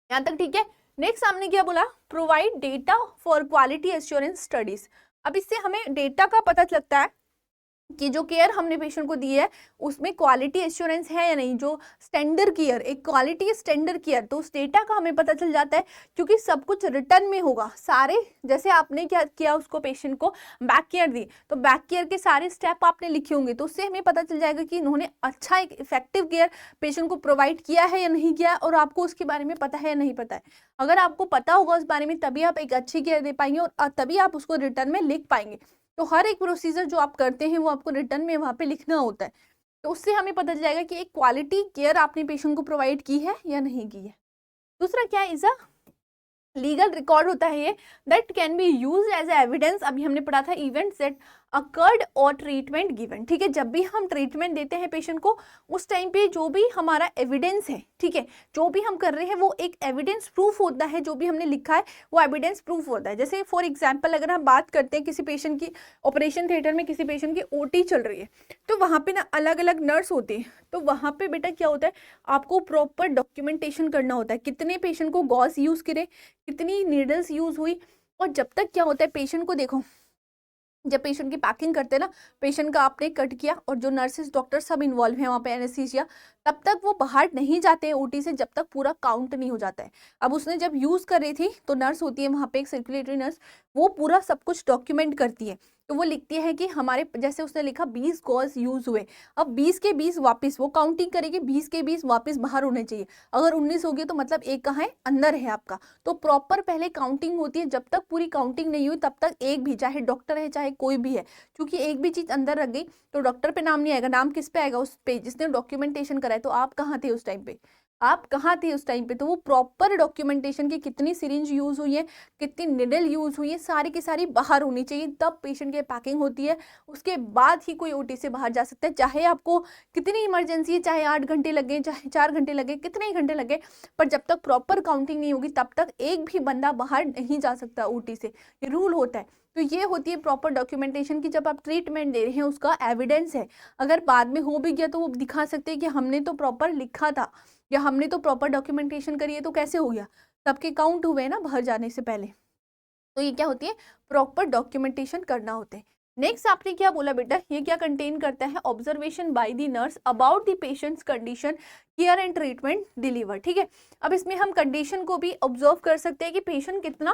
यहाँ तक ठीक है। नेक्स्ट हमने क्या बोला, provide data for quality assurance studies. अब इससे हमें डेटा का पता लगता है कि जो केयर हमने पेशेंट को दी है उसमें क्वालिटी एश्योरेंस है या नहीं, जो स्टैंडर्ड केयर, एक क्वालिटी स्टैंडर्ड केयर, तो उस डेटा का हमें पता चल जाता है, क्योंकि सब कुछ रिटर्न में होगा सारे। जैसे आपने क्या किया, उसको पेशेंट को बैक केयर दी, तो बैक केयर के सारे स्टेप आपने लिखे होंगे, तो उससे हमें पता चल जाएगा कि इन्होंने अच्छा एक इफेक्टिव केयर पेशेंट को प्रोवाइड किया है या नहीं किया है, और आपको उसके बारे में पता है या नहीं पता है। अगर आपको पता होगा उस बारे में, तभी आप एक अच्छी केयर दे पाएंगे और तभी आप उसको रिटर्न में लिख पाएंगे। तो हर एक प्रोसीजर जो आप करते हैं वो आपको रिटर्न में वहाँ पे लिखना होता है, तो उससे हमें पता चल जाएगा कि एक क्वालिटी केयर आपने पेशेंट को प्रोवाइड की है या नहीं की है। दूसरा क्या है, इज अ लीगल रिकॉर्ड होता है ये, that can be use as evidence. अभी हमने पढ़ा था इवेंट्स दैट अकर्ड और ट्रीटमेंट गिवन। ठीक है, जब भी हम ट्रीटमेंट देते हैं पेशेंट को, उस टाइम पे जो भी हमारा एविडेंस है, ठीक है, जो भी हम कर रहे हैं वो एक एविडेंस प्रूफ होता है, जो भी हमने लिखा है वो एविडेंस प्रूफ होता है। जैसे फॉर एग्जाम्पल अगर हम बात करते हैं किसी पेशेंट की, ऑपरेशन थिएटर में किसी पेशेंट की ओटी चल रही है, तो वहाँ पे ना अलग अलग नर्स होती है, तो वहाँ पे बेटा क्या होता है, आपको प्रॉपर डॉक्यूमेंटेशन करना होता है, कितने पेशेंट को गॉज यूज करे, कितनी नीडल्स यूज हुई। और जब तक क्या होता है, पेशेंट को देखो, जब पेशेंट की पैकिंग करते हैं ना, पेशेंट का आपने कट किया और जो नर्सेस डॉक्टर सब इन्वॉल्व हैं वहाँ पे एनेस्थीसिया, तब तक वो बाहर नहीं जाते हैं ओटी से जब तक पूरा काउंट नहीं हो जाता है। अब उसने जब यूज कर रही थी तो नर्स होती है वहाँ पे एक सर्कुलेटरी नर्स, वो पूरा सब कुछ डॉक्यूमेंट करती है, तो वो लिखती है कि हमारे, जैसे उसने लिखा 20 गॉज यूज हुए, अब 20 के 20 वापस वो काउंटिंग करेगी, 20 के 20 वापस बाहर होने चाहिए। अगर 19 हो गए तो मतलब एक कहाँ है, अंदर है आपका। तो प्रॉपर पहले काउंटिंग होती है, जब तक पूरी काउंटिंग नहीं हुई तब तक एक भी, चाहे डॉक्टर है चाहे कोई भी है, क्योंकि एक भी चीज अंदर रख गई तो डॉक्टर पे नाम नहीं आएगा, नाम किस पे आएगा, उस पे जिसने डॉक्यूमेंटेशन कराया। तो आप कहाँ थे उस टाइम पे, आप कहाँ थे उस टाइम पे, तो वो प्रॉपर डॉक्यूमेंटेशन की कितनी सिरिंज यूज हुई है, कितनी निडल यूज हुई है, सारी की सारी बाहर होनी चाहिए, तब पेशेंट की पैकिंग होती है। उसके बाद ही कोई ओटी से बाहर जा सकता है, चाहे आपको कितनी इमरजेंसी है, चाहे 8 घंटे लगे, चाहे 4 घंटे लगे, कितने ही घंटे लगे, पर जब तक प्रॉपर काउंटिंग नहीं होगी तब तक एक भी बंदा बाहर नहीं जा सकता ओटी से, ये रूल होता है। तो ये होती है प्रॉपर डॉक्यूमेंटेशन की, जब आप ट्रीटमेंट दे रहे हैं उसका एविडेंस है। अगर बाद में हो भी गया तो वो दिखा सकते हैं कि हमने तो प्रॉपर लिखा था या हमने तो प्रॉपर डॉक्यूमेंटेशन करी है, तो कैसे हो गया, सबके काउंट हुए ना बाहर जाने से पहले। तो ये क्या होती है, प्रॉपर डॉक्यूमेंटेशन करना होता है। नेक्स्ट आपने क्या बोला बेटा, ये क्या कंटेन करता है, observation by the nurse about the patients condition, care and treatment deliver. ठीक है, अब इसमें हम कंडीशन को भी ऑब्जर्व कर सकते हैं कि पेशेंट कितना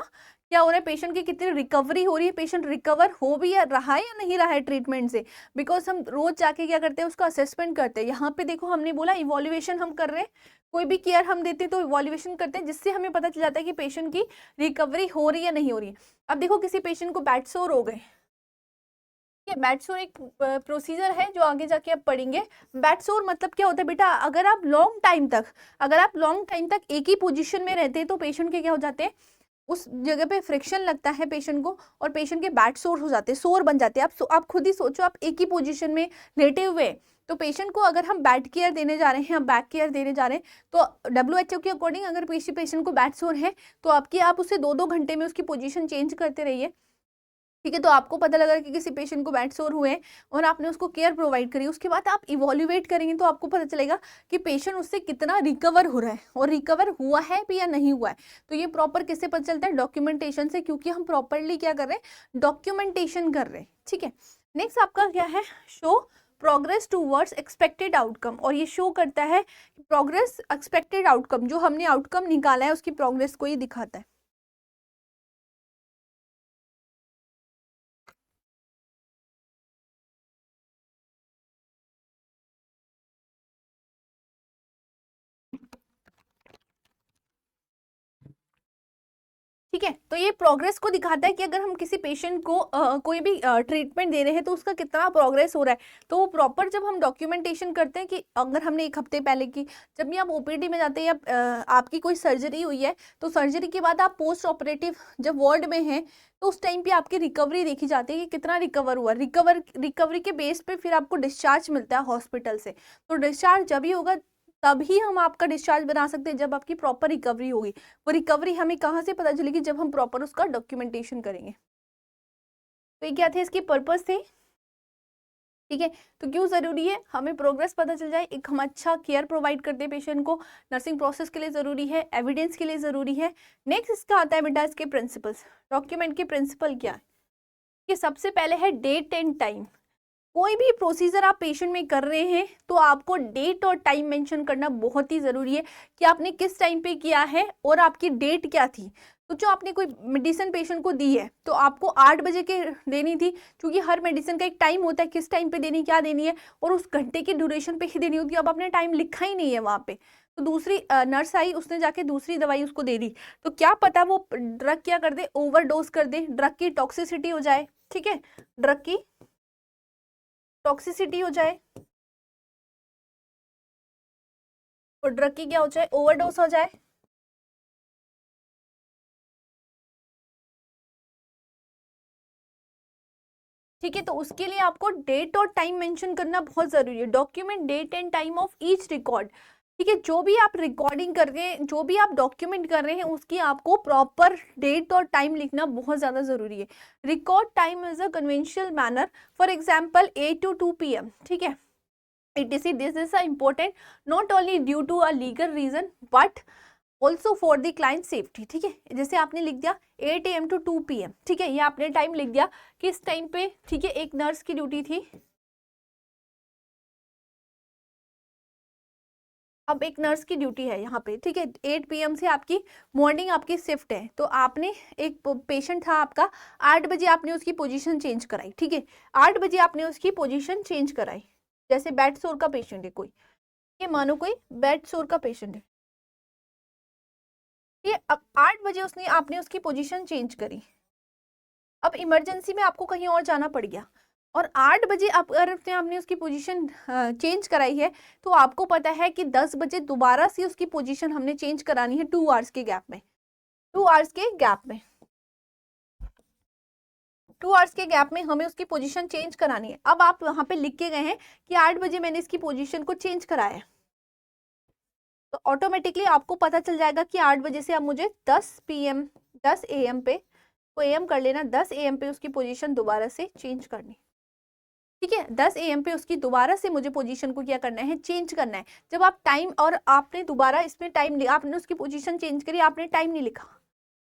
क्या हो रहा है, पेशेंट की कितनी रिकवरी हो रही है, पेशेंट रिकवर हो भी रहा है या नहीं रहा है ट्रीटमेंट से। बिकॉज हम रोज जाके क्या करते हैं, उसका असेसमेंट करते हैं। यहाँ पे देखो हमने बोला इवॉल्युएशन हम कर रहे हैं, कोई भी केयर हम देते हैं तो इवॉल्युएशन करते हैं, जिससे हमें पता चल जाता है कि पेशेंट की रिकवरी हो रही है या नहीं हो रही है। अब देखो किसी पेशेंट को बैड सोर हो गए, ये बैड सोर एक प्रोसीजर है जो आगे जाके आप पढ़ेंगे। बैड सोर मतलब क्या होता है बेटा, अगर आप लॉन्ग टाइम तक एक ही पोजीशन में रहते हैं तो पेशेंट के क्या हो जाते हैं, उस जगह पे फ्रिक्शन लगता है पेशेंट को और पेशेंट के बैड सोर हो जाते हैं, सोर बन जाते हैं। आप खुद ही सोचो, आप एक ही पोजीशन में लेटे हुए, तो पेशेंट को अगर हम बैड केयर देने जा रहे हैं, हम बैक केयर देने जा रहे हैं, तो WHO के अकॉर्डिंग अगर पेशेंट को बैड सोर है तो आप उसे 2-2 घंटे में उसकी पोजीशन चेंज करते रहिए। ठीक है, तो आपको पता लगा कि किसी पेशेंट को बैड सोर हुए हैं और आपने उसको केयर प्रोवाइड करी, उसके बाद आप इवॉल्युएट करेंगे तो आपको पता चलेगा कि पेशेंट उससे कितना रिकवर हो रहा है और रिकवर हुआ है भी या नहीं हुआ है। तो ये प्रॉपर किससे पता चलता है, डॉक्यूमेंटेशन से, क्योंकि हम प्रॉपरली क्या कर रहे हैं, डॉक्यूमेंटेशन कर रहे हैं। ठीक है, नेक्स्ट आपका क्या है, show progress towards expected outcome, और ये शो करता है प्रोग्रेस एक्सपेक्टेड आउटकम, जो हमने आउटकम निकाला है उसकी प्रोग्रेस को ही दिखाता है। ठीक है। तो ये प्रोग्रेस को दिखाता है कि अगर हम किसी पेशेंट को कोई भी ट्रीटमेंट दे रहे हैं तो उसका कितना प्रोग्रेस हो रहा है। तो वो प्रॉपर जब हम डॉक्यूमेंटेशन करते हैं कि अगर हमने 1 हफ्ते पहले की, जब भी आप ओपीडी में जाते हैं या आपकी कोई सर्जरी हुई है, तो सर्जरी के बाद आप पोस्ट ऑपरेटिव जब वार्ड में हैं तो उस टाइम पे आपकी रिकवरी देखी जाती है कि कितना रिकवर हुआ। रिकवरी के बेस पे फिर आपको डिस्चार्ज मिलता है हॉस्पिटल से। तो डिस्चार्ज जब ही होगा तभी हम आपका डिस्चार्ज बना सकते हैं, जब आपकी प्रॉपर रिकवरी होगी। वो रिकवरी हमें कहाँ से पता चलेगी? जब हम प्रॉपर उसका डॉक्यूमेंटेशन करेंगे। तो ये क्या थे, इसके पर्पस थे। ठीक है, तो क्यों जरूरी है? हमें प्रोग्रेस पता चल जाए, एक हम अच्छा केयर प्रोवाइड करते हैं पेशेंट को, नर्सिंग प्रोसेस के लिए जरूरी है, एविडेंस के लिए जरूरी है। नेक्स्ट इसका आता है बेटा इसके प्रिंसिपल्स। डॉक्यूमेंट के प्रिंसिपल क्या है? कि सबसे पहले है डेट एंड टाइम। कोई भी प्रोसीजर आप पेशेंट में कर रहे हैं तो आपको डेट और टाइम मेंशन करना बहुत ही ज़रूरी है कि आपने किस टाइम पे किया है और आपकी डेट क्या थी। तो जो आपने कोई मेडिसिन पेशेंट को दी है तो आपको 8 बजे के देनी थी, क्योंकि हर मेडिसिन का एक टाइम होता है, किस टाइम पे देनी, क्या देनी है, और उस घंटे की ड्यूरेशन पे ही देनी होती है। अब आपने टाइम लिखा ही नहीं है वहाँ पे, तो दूसरी नर्स आई, उसने जाके दूसरी दवाई उसको दे दी, तो क्या पता वो ड्रग क्या कर दे, ओवरडोज कर दे, ड्रग की टॉक्सिसिटी हो जाए। ठीक है, ड्रग की टॉक्सिसिटी हो जाए और ड्रग की क्या हो जाए, ओवरडोज हो जाए। ठीक है, तो उसके लिए आपको डेट और टाइम मेंशन करना बहुत जरूरी है। Document date and time of each record. ठीक है, जो भी आप रिकॉर्डिंग कर रहे हैं, जो भी आप डॉक्यूमेंट कर रहे हैं, उसकी आपको प्रॉपर डेट और टाइम लिखना बहुत ज्यादा जरूरी है। Record time is a conventional manner, for example 8 to 2 PM। ठीक है, etc. This is important not only due to a legal reason but also for the client safety। ठीक है, जैसे आपने लिख दिया 8 AM to 2 PM। ठीक है, ये आपने टाइम लिख दिया किस टाइम पे। ठीक है, एक नर्स की ड्यूटी थी, अब एक नर्स की ड्यूटी है यहाँ पे। ठीक है, 8 PM से आपकी मॉर्निंग आपकी शिफ्ट है, तो आपने एक पेशेंट था आपका, 8 बजे आपने उसकी पोजीशन चेंज कराई। ठीक है, 8 बजे आपने उसकी पोजीशन चेंज कराई। जैसे बेड सोर का पेशेंट है कोई, ये मानो कोई बेड सोर का पेशेंट है, ये अब 8 बजे उसने आपने उसकी पोजीशन चेंज करी। अब इमरजेंसी में आपको कहीं और जाना पड़ गया और 8 बजे आप अगर आपने उसकी पोजीशन चेंज कराई है, तो आपको पता है कि 10 बजे दोबारा से उसकी पोजीशन हमने चेंज करानी है 2 आवर्स के गैप में। 2 आवर्स के गैप में 2 आवर्स के गैप में हमें उसकी पोजीशन चेंज करानी है। अब आप वहां पे लिख के गए हैं कि 8 बजे मैंने इसकी पोजीशन को चेंज कराया है, तो ऑटोमेटिकली आपको पता चल जाएगा कि 8 बजे से अब मुझे 10 PM 10 AM पे, को AM कर लेना, 10 AM पे उसकी पोजीशन दोबारा से चेंज करनी। ठीक है, 10 AM पे उसकी दोबारा से मुझे पोजीशन को क्या करना है, चेंज करना है। जब आप टाइम और आपने दोबारा इसमें टाइम, आपने उसकी पोजीशन चेंज करी, आपने टाइम नहीं लिखा,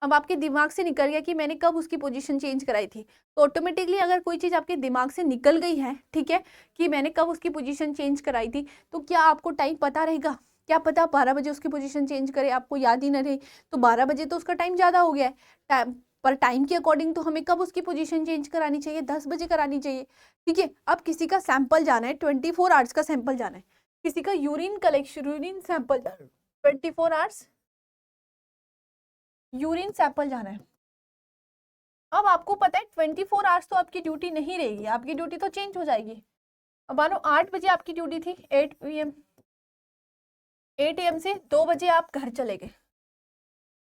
अब आपके दिमाग से निकल गया कि मैंने कब उसकी पोजीशन चेंज कराई थी। तो ऑटोमेटिकली अगर कोई चीज़ आपके दिमाग से निकल गई है, ठीक है, कि मैंने कब उसकी पोजीशन चेंज कराई थी, तो क्या आपको टाइम पता रहेगा? क्या पता 12 बजे उसकी पोजीशन चेंज करे, आपको याद ही ना रहे, तो 12 बजे तो उसका टाइम ज़्यादा हो गया है। टाइम पर टाइम के अकॉर्डिंग तो हमें कब उसकी पोजीशन चेंज करानी चाहिए, 10 बजे करानी चाहिए। ठीक है, अब किसी का सैंपल जाना है, 24 आवर्स का सैंपल जाना है, किसी का urine collection, urine sample 24 hours urine sample जाना है। अब आपको पता है 24 आवर्स तो आपकी ड्यूटी नहीं रहेगी, आपकी ड्यूटी तो चेंज हो जाएगी। अब मानो 8 बजे आपकी ड्यूटी थी, 8 PM 8 AM से 2 बजे आप घर चले गए,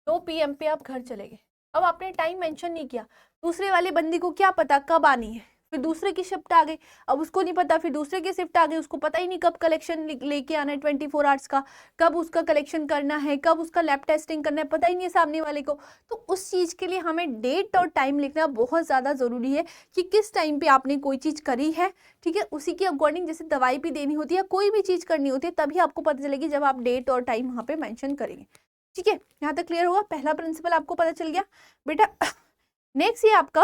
2 PM पे आप घर चले गए। अब आपने टाइम मेंशन नहीं किया, दूसरे वाले बंदी को क्या पता कब आनी है, फिर दूसरे की शिफ्ट आ गई, अब उसको नहीं पता, फिर दूसरे की शिफ्ट आ गई, उसको पता ही नहीं कब कलेक्शन लेके आना है 24 आवर्स का, कब उसका कलेक्शन करना है, कब उसका लैब टेस्टिंग करना है, पता ही नहीं है सामने वाले को। तो उस चीज़ के लिए हमें डेट और टाइम लिखना बहुत ज़्यादा ज़रूरी है कि किस टाइम पे आपने कोई चीज़ करी है। ठीक है, उसी के अकॉर्डिंग, जैसे दवाई भी देनी होती है, कोई भी चीज़ करनी होती है, तभी आपको पता चलेगी जब आप डेट और टाइम वहाँ पे मैंशन करेंगे। ठीक है, यहाँ तक क्लियर होगा, पहला प्रिंसिपल आपको पता चल गया बेटा। नेक्स्ट ये आपका,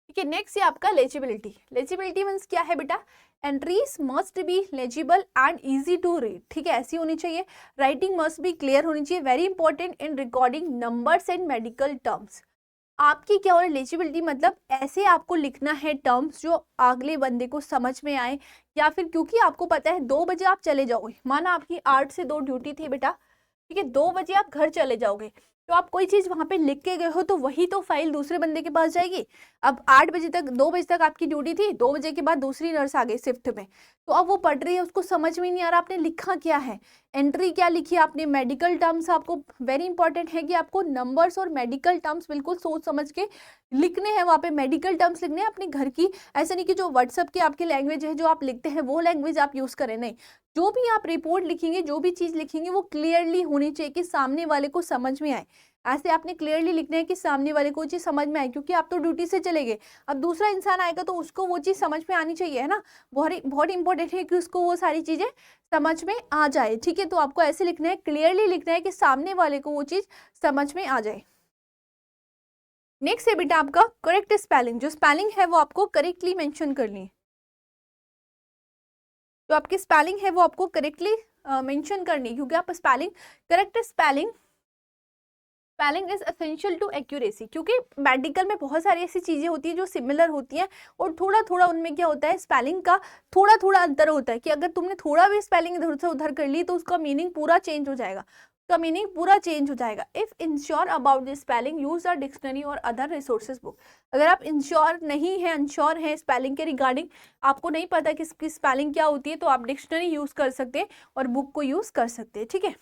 ठीक है, नेक्स्ट ये आपका लेजिबिलिटी। लेजिबिलिटी मीन्स क्या है बेटा, entries must be legible and easy to read. ठीक है, ऐसी होनी चाहिए, राइटिंग मस्ट बी क्लियर होनी चाहिए, very important in recording numbers and medical terms. आपकी क्या हो रही है लेजिबिलिटी, मतलब ऐसे आपको लिखना है टर्म्स जो अगले बंदे को समझ में आए, या फिर क्योंकि आपको पता है 2 बजे आप चले जाओगे, माना आपकी 8 से 2 ड्यूटी थी बेटा, ठीक है, 2 बजे आप घर चले जाओगे, तो आप कोई चीज़ वहाँ पे लिख के गए हो तो वही तो फाइल दूसरे बंदे के पास जाएगी। अब 8 बजे तक 2 बजे तक आपकी ड्यूटी थी, 2 बजे के बाद दूसरी नर्स आ गई शिफ्ट में, तो अब वो पढ़ रही है, उसको समझ में नहीं आ रहा आपने लिखा क्या है, एंट्री क्या लिखी है आपने, मेडिकल टर्म्स आपको वेरी इंपॉर्टेंट है कि आपको नंबर्स और मेडिकल टर्म्स बिल्कुल सोच समझ के लिखने हैं, वहाँ पे मेडिकल टर्म्स लिखने हैं अपने घर की, ऐसा नहीं कि जो व्हाट्सएप की आपकी लैंग्वेज है जो आप लिखते हैं वो लैंग्वेज आप यूज़ करें, नहीं, जो भी आप रिपोर्ट लिखेंगे, जो भी चीज़ लिखेंगे वो क्लियरली होनी चाहिए कि सामने वाले को समझ में आए। ऐसे आपने क्लियरली लिखना है कि सामने वाले को चीज़ समझ में आए, क्योंकि आप तो ड्यूटी से चले गए, अब दूसरा इंसान आएगा तो उसको वो चीज़ समझ में आनी चाहिए, है ना। बहुत बहुत इंपॉर्टेंट है कि उसको वो सारी चीज़ें समझ में आ जाए, ठीक है। तो आपको ऐसे लिखना है, क्लियरली लिखना है कि सामने वाले को वो चीज़ समझ में आ जाए। नेक्स्ट है बेटा आपका करेक्ट स्पेलिंग, जो स्पेलिंग है वो आपको करेक्टली मेंशन करनी है, जो आपकी स्पेलिंग है वो आपको करेक्टली मेंशन करनी है, क्योंकि आप spelling correct spelling is essential to accuracy, क्योंकि मेडिकल में बहुत सारी ऐसी चीज़ें होती हैं जो सिमिलर होती हैं और थोड़ा थोड़ा उनमें क्या होता है, स्पेलिंग का थोड़ा थोड़ा अंतर होता है, कि अगर तुमने थोड़ा भी स्पेलिंग इधर से उधर कर ली तो उसका मीनिंग पूरा चेंज हो जाएगा, उसका मीनिंग पूरा चेंज हो जाएगा। If ensure about the spelling use a dictionary और अदर रिसोर्सेज बुक, अगर आप इंश्योर नहीं है, अनश्योर है स्पेलिंग के रिगार्डिंग, आपको नहीं पता कि इसकी स्पेलिंग क्या होती है, तो आप डिक्शनरी यूज कर सकते हैं और बुक को यूज कर सकते हैं, ठीक है।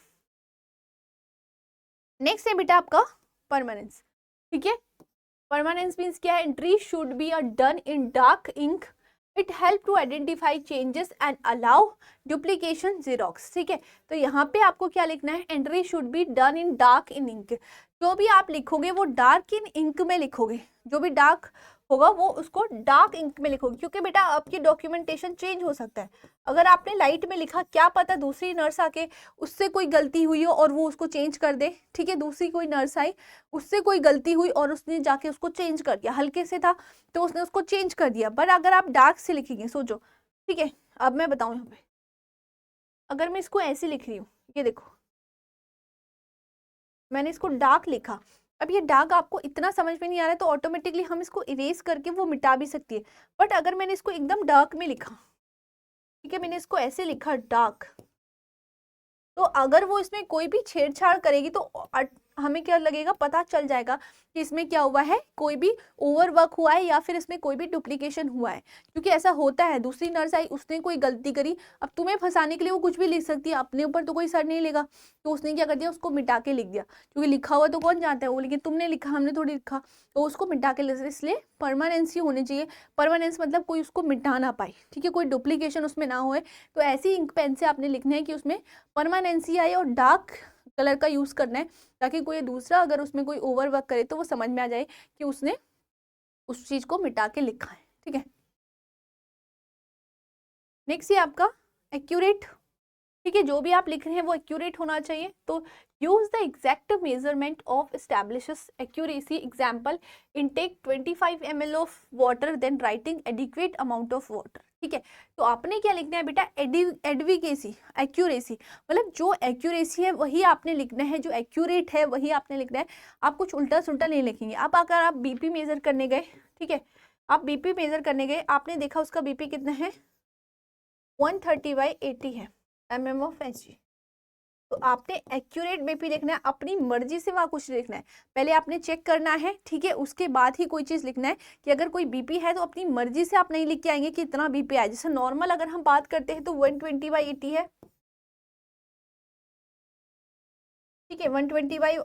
नेक्स्ट है बेटा आपका परमानेंस, ठीक है। परमानेंस मीन्स क्या है, entry should be done in dark ink, it help to identify changes and allow duplication xerox, ठीक है। तो यहाँ पे आपको क्या लिखना है, entry should be done in dark in ink, जो भी आप लिखोगे वो डार्क इन इंक में लिखोगे, जो भी डार्क होगा वो उसको डार्क इंक में लिखोगे, क्योंकि बेटा आपकी डॉक्यूमेंटेशन चेंज हो सकता है, अगर आपने लाइट में लिखा, क्या पता दूसरी नर्स आके उससे कोई गलती हुई हो और वो उसको चेंज कर दे, ठीक है। दूसरी कोई नर्स आई, उससे कोई गलती हुई और उसने जाके उसको चेंज कर दिया, हल्के से था तो उसने उसको चेंज कर दिया, बट अगर आप डार्क से लिखेंगे, सोचो, ठीक है। अब मैं बताऊं, यहाँ पे अगर मैं इसको ऐसे लिख रही हूँ, ये देखो मैंने इसको डार्क लिखा, अब ये डार्क आपको इतना समझ में नहीं आ रहा है तो ऑटोमेटिकली हम इसको इरेज करके वो मिटा भी सकती है, बट अगर मैंने इसको एकदम डार्क में लिखा, ठीक है, मैंने इसको ऐसे लिखा डार्क, तो अगर वो इसमें कोई भी छेड़छाड़ करेगी तो हमें क्या लगेगा, पता चल जाएगा कि इसमें क्या हुआ है, कोई भी ओवरवर्क हुआ है या फिर इसमें कोई भी डुप्लीकेशन हुआ है, क्योंकि ऐसा होता है, दूसरी नर्स आई उसने कोई गलती करी, अब तुम्हें फंसाने के लिए वो कुछ भी लिख सकती है, अपने ऊपर तो कोई सर नहीं लेगा, तो उसने क्या कर दिया, उसको मिटा के लिख दिया, क्योंकि लिखा हुआ तो कौन जानता है वो, लेकिन तुमने लिखा, हमने थोड़ी लिखा, तो उसको मिटा के लिख, इसलिए परमानेंसी होनी चाहिए। परमानेंस मतलब कोई उसको मिटा ना पाए, ठीक है, कोई डुप्लीकेशन उसमें ना हो, तो ऐसी इंक पेन से आपने लिखना है कि उसमें परमानेंसी आए और डार्क कलर का यूज करना है, ताकि कोई दूसरा अगर उसमें कोई ओवरवर्क करे तो वो समझ में आ जाए कि उसने उस चीज को मिटा के लिखा है, ठीक है। नेक्स्ट ये आपका एक्यूरेट, ठीक है, जो भी आप लिख रहे हैं वो एक्यूरेट होना चाहिए, तो use the exact measurement of establishes accuracy, example intake 25 ml of water then writing adequate amount of water, ठीक है। तो आपने क्या लिखना है बेटा, एडविकेसी, एक्यूरेसी, मतलब जो एक्यूरेसी है वही आपने लिखना है, जो एक्यूरेट है वही आपने लिखना है, आप कुछ उल्टा सुल्टा नहीं लिखेंगे। अब अगर आप बीपी मेजर करने गए, ठीक है, आप बीपी मेजर करने गए, आपने देखा उसका बीपी कितना है, 130/80 है mm/Hg, तो आपने एक्यूरेट बीपी लिखना है, अपनी मर्जी से वहाँ कुछ लिखना है, पहले आपने चेक करना है, ठीक है, उसके बाद ही कोई चीज़ लिखना है, कि अगर कोई बीपी है तो अपनी मर्जी से आप नहीं लिख के आएंगे कि इतना बीपी आए, जैसे नॉर्मल अगर हम बात करते हैं तो 120/80 है, ठीक है, 120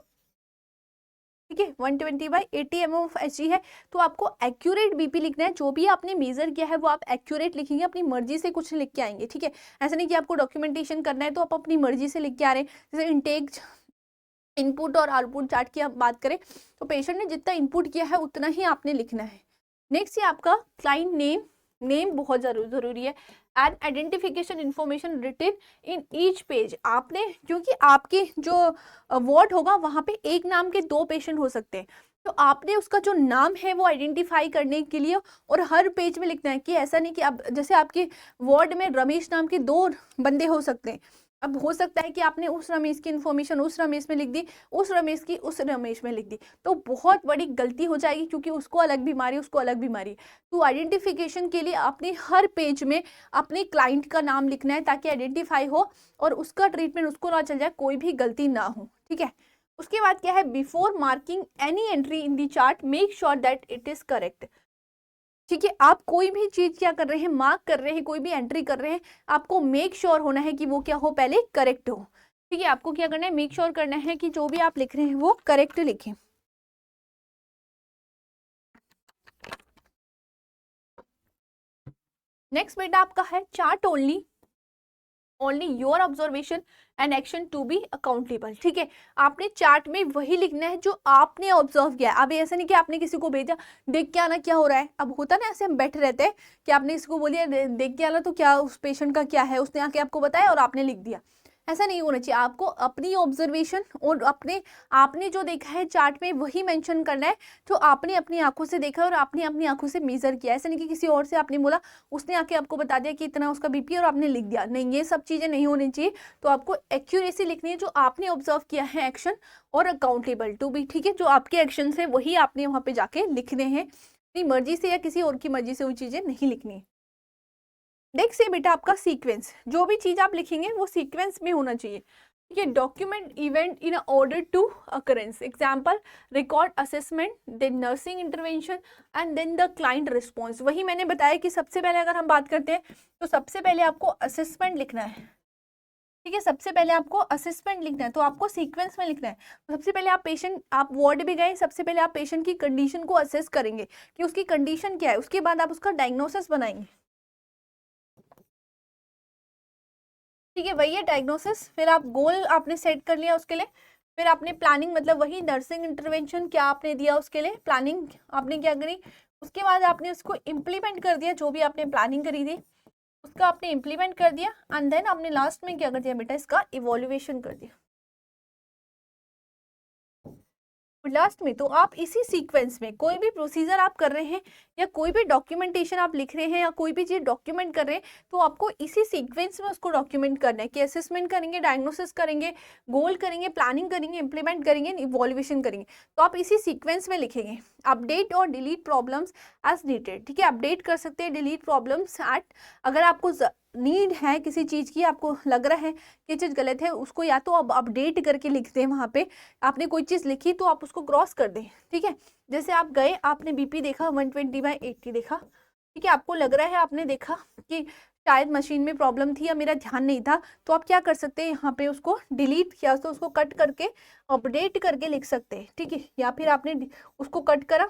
ठीक है, 120/80 mm/Hg है, तो आपको एक्यूरेट बीपी लिखना है, जो भी आपने मेजर किया है वो आप एक्यूरेट लिखेंगे, अपनी मर्जी से कुछ लिख के आएंगे, ठीक है। ऐसा नहीं कि आपको डॉक्यूमेंटेशन करना है तो आप अपनी मर्जी से लिख के आ रहे हैं, जैसे इनटेक, इनपुट और आउटपुट चार्ट की आप बात करें तो पेशेंट ने जितना इनपुट किया है उतना ही आपने लिखना है। नेक्स्ट ये आपका क्लाइंट नेम, नेम बहुत जरूरी है, and identification information written in each page, आपने, क्योंकि आपके जो वार्ड होगा वहाँ पे एक नाम के 2 पेशेंट हो सकते हैं, तो आपने उसका जो नाम है वो आइडेंटिफाई करने के लिए और हर पेज में लिखना है, कि ऐसा नहीं कि अब जैसे आपके वार्ड में रमेश नाम के 2 बंदे हो सकते हैं, अब हो सकता है कि आपने उस रमेश की इन्फॉर्मेशन उस रमेश में लिख दी, उस रमेश की उस रमेश में लिख दी, तो बहुत बड़ी गलती हो जाएगी, क्योंकि उसको अलग बीमारी, उसको अलग बीमारी। तो आइडेंटिफिकेशन के लिए आपने हर पेज में अपने क्लाइंट का नाम लिखना है, ताकि आइडेंटिफाई हो और उसका ट्रीटमेंट उसको ना चल जाए, कोई भी गलती ना हो, ठीक है। उसके बाद क्या है, before marking any entry in the chart make sure that it is correct. ठीक है, आप कोई भी चीज क्या कर रहे हैं, मार्क कर रहे हैं, कोई भी एंट्री कर रहे हैं, आपको मेक श्योर होना है कि वो क्या हो, पहले करेक्ट हो। ठीक है, आपको क्या करना है, मेक श्योर करना है कि जो भी आप लिख रहे हैं वो करेक्ट लिखें। नेक्स्ट बेटा आपका है chart only your observation and action to be accountable. ठीक है, आपने चार्ट में वही लिखना है जो आपने ऑब्जर्व किया है। अब ऐसा नहीं कि आपने किसी को भेजा देख के आना क्या हो रहा है, अब होता ना ऐसे हम बैठे रहते हैं कि आपने इसको बोलिए देख के आना तो क्या उस पेशेंट का क्या है, उसने आके आपको बताया और आपने लिख दिया। ऐसा नहीं होना चाहिए, आपको अपनी ऑब्जर्वेशन और आपने जो देखा है चार्ट में वही मेंशन करना है जो आपने अपनी आंखों से देखा और आपने अपनी आंखों से मेजर किया। ऐसा नहीं कि किसी और से आपने बोला, उसने आके आपको बता दिया कि इतना उसका बीपी और आपने लिख दिया, नहीं, ये सब चीजें नहीं होनी चाहिए। तो आपको एक्यूरेसी लिखनी है जो आपने ऑब्जर्व किया है एक्शन, और अकाउंटेबल टू बी। ठीक है, जो आपके एक्शन है वही आपने वहां पे जाके लिखने हैं, अपनी मर्जी से या किसी और की मर्जी से वो चीजें नहीं लिखनी। नेक्स्ट से बेटा आपका सीक्वेंस, जो भी चीज आप लिखेंगे वो सीक्वेंस में होना चाहिए। ठीक है, document event in order to occurrence, example record assessment, then nursing intervention and then the client response. वही मैंने बताया कि सबसे पहले अगर हम बात करते हैं तो सबसे पहले आपको असेसमेंट लिखना है। ठीक है, सबसे पहले आपको असेसमेंट लिखना है, तो आपको सीक्वेंस में लिखना है। सबसे पहले आप वार्ड भी गए, सबसे पहले आप पेशेंट की कंडीशन को असेस करेंगे कि उसकी कंडीशन क्या है, उसके बाद आप उसका डायग्नोसिस बनाएंगे। ठीक है, वही है डायग्नोसिस। फिर आप गोल आपने सेट कर लिया उसके लिए, फिर आपने प्लानिंग, मतलब वही नर्सिंग इंटरवेंशन क्या आपने दिया उसके लिए, प्लानिंग आपने क्या करी, उसके बाद आपने उसको इम्प्लीमेंट कर दिया, जो भी आपने प्लानिंग करी थी उसका आपने इम्प्लीमेंट कर दिया, एंड देन आपने लास्ट में क्या कर दिया बेटा, इसका इवोल्यूएशन कर दिया लास्ट में। तो आप इसी सीक्वेंस में कोई भी प्रोसीजर आप कर रहे हैं या कोई भी डॉक्यूमेंटेशन आप लिख रहे हैं या कोई भी चीज डॉक्यूमेंट कर रहे हैं, तो आपको इसी सीक्वेंस में उसको डॉक्यूमेंट करना है कि असेसमेंट करेंगे, डायग्नोसिस करेंगे, गोल करेंगे, प्लानिंग करेंगे, इंप्लीमेंट करेंगे, इवोल्यूशन करेंगे। तो आप इसी सीक्वेंस में लिखेंगे। अपडेट और डिलीट प्रॉब्लम्स एज नीडेड। ठीक है, अपडेट कर सकते हैं, डिलीट प्रॉब्लम्स एट, अगर आपको नीड है किसी चीज की, आपको लग रहा है कि चीज गलत है, उसको या तो अब अपडेट करके लिख दें, वहां पे आपने कोई चीज लिखी तो आप उसको क्रॉस कर दें। ठीक है, जैसे आप गए, आपने बीपी देखा 120/80 देखा, ठीक है, आपको लग रहा है, आपने देखा कि शायद मशीन में प्रॉब्लम थी या मेरा ध्यान नहीं था, तो आप क्या कर सकते हैं, यहाँ पे उसको डिलीट या तो उसको कट करके अपडेट करके लिख सकते हैं। ठीक है, या फिर आपने उसको कट करा,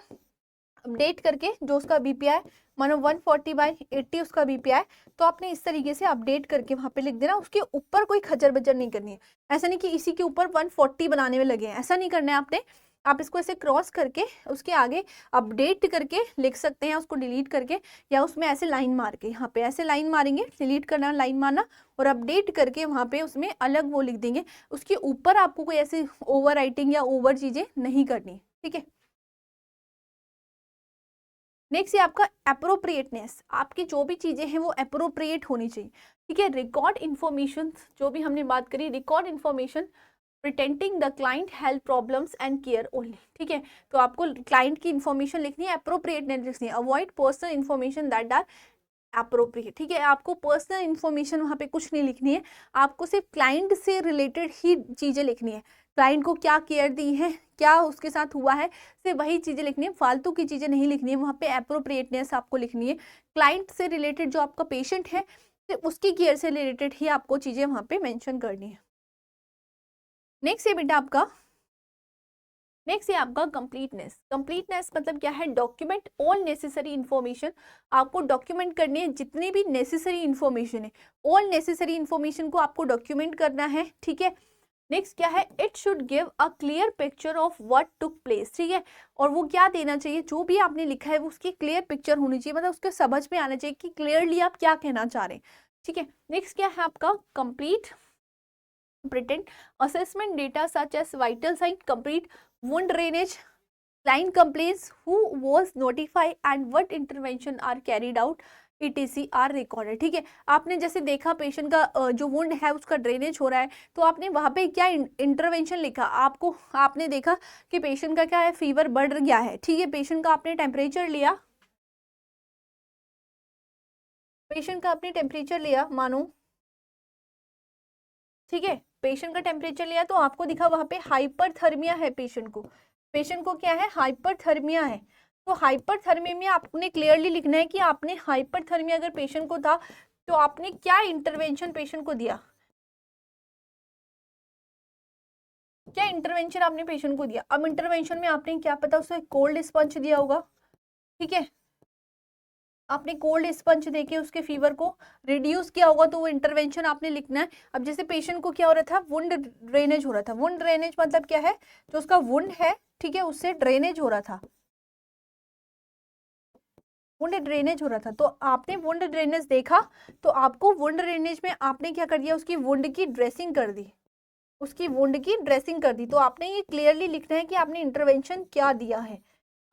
अपडेट करके जो उसका बीपीआई मानो 140/80 उसका बीपीआई, तो आपने इस तरीके से अपडेट करके वहां पे लिख देना, उसके ऊपर कोई खजर बजर नहीं करनी है। ऐसा नहीं कि इसी के ऊपर 140 बनाने में लगे हैं, ऐसा नहीं करना है आपने। आप इसको ऐसे क्रॉस करके उसके आगे अपडेट करके लिख सकते हैं, उसको डिलीट करके, या उसमें ऐसे लाइन मार के, यहाँ पे ऐसे लाइन मारेंगे, डिलीट करना, लाइन मारना, और अपडेट करके वहां पे उसमें अलग वो लिख देंगे। उसके ऊपर आपको कोई ऐसी ओवर राइटिंग या ओवर चीजें नहीं करनी। ठीक है, नेक्स्ट है आपका अप्रोप्रिएटनेस, आपकी जो भी चीजें हैं वो अप्रोप्रिएट होनी चाहिए। ठीक है, रिकॉर्ड इन्फॉर्मेशन, जो भी हमने बात करी, record information pertaining the client health problems and care only. ठीक है, तो आपको क्लाइंट की इन्फॉर्मेशन लिखनी है, अप्रोप्रिएटनेस लिखनी है, avoid personal information that are appropriate. ठीक है, आपको पर्सनल इन्फॉर्मेशन वहाँ पे कुछ नहीं लिखनी है, आपको सिर्फ क्लाइंट से रिलेटेड ही चीज़ें लिखनी है। क्लाइंट को क्या केयर दी है, क्या उसके साथ हुआ है, सिर्फ वही चीज़ें लिखनी है, फालतू की चीज़ें नहीं लिखनी है। वहाँ पे अप्रोप्रिएटनेस आपको लिखनी है, क्लाइंट से रिलेटेड जो आपका पेशेंट है सिर्फ उसकी केयर से रिलेटेड ही आपको चीज़ें वहाँ पे मेंशन करनी है। नेक्स्ट है बेटा आपका, नेक्स्ट है आपका कंप्लीटनेस। कंप्लीटनेस मतलब क्या है, डॉक्यूमेंट ऑल नेसेसरी इन्फॉर्मेशन, आपको डॉक्यूमेंट करनी है जितनी भी नेसेसरी इन्फॉर्मेशन है, ऑल नेसेसरी इन्फॉर्मेशन को आपको डॉक्यूमेंट करना है। ठीक है, नेक्स्ट क्या है, it should give a clear picture of what took place. ठीक है, और वो क्या देना चाहिए, जो भी आपने लिखा है वो उसकी क्लियर पिक्चर होनी चाहिए, मतलब उसके समझ में आना चाहिए कि क्लियरली आप क्या कहना चाह रहे हैं। ठीक है, नेक्स्ट क्या है आपका, complete pretend assessment data such as vital sign, complete wound drainage, client complaints, who was notified and what intervention are carried out, etc are recorded. ठीक है, आपने जैसे देखा पेशेंट का जो वुंड है उसका ड्रेनेज हो रहा है, तो आपने वहां पे क्या इंटरवेंशन लिखा, आपने देखा कि पेशेंट का क्या है, फीवर बढ़ गया है। ठीक है, पेशेंट का आपने टेम्परेचर लिया, पेशेंट का आपने टेम्परेचर लिया मानो, ठीक है, पेशेंट का टेम्परेचर लिया तो आपको दिखा वहां पे हाइपरथर्मिया है पेशेंट को क्या है, हाइपरथर्मिया है। तो हाइपरथर्मिया में आपने क्लियरली लिखना है कि आपने हाइपरथर्मिया अगर पेशेंट को था तो आपने क्या इंटरवेंशन पेशेंट को दिया, क्या इंटरवेंशन आपने पेशेंट को दिया। अब इंटरवेंशन में आपने क्या पता उसे कोल्ड स्पंज दिया होगा, ठीक है, आपने कोल्ड स्पंज देके उसके फीवर को रिड्यूस किया होगा, तो वो इंटरवेंशन आपने लिखना है। अब जैसे पेशेंट को क्या हो रहा था, वुंड ड्रेनेज हो रहा था। वुंड ड्रेनेज मतलब क्या है, जो उसका वुंड है, ठीक है, उससे ड्रेनेज हो रहा था, वुंड ड्रेनेज हो रहा था। तो आपने वुंड ड्रेनेज देखा तो आपको वुंड ड्रेनेज में आपने क्या कर दिया, उसकी वुंड की ड्रेसिंग कर दी, उसकी वुंड की ड्रेसिंग कर दी। तो आपने ये क्लियरली लिखना है कि आपने इंटरवेंशन क्या दिया है,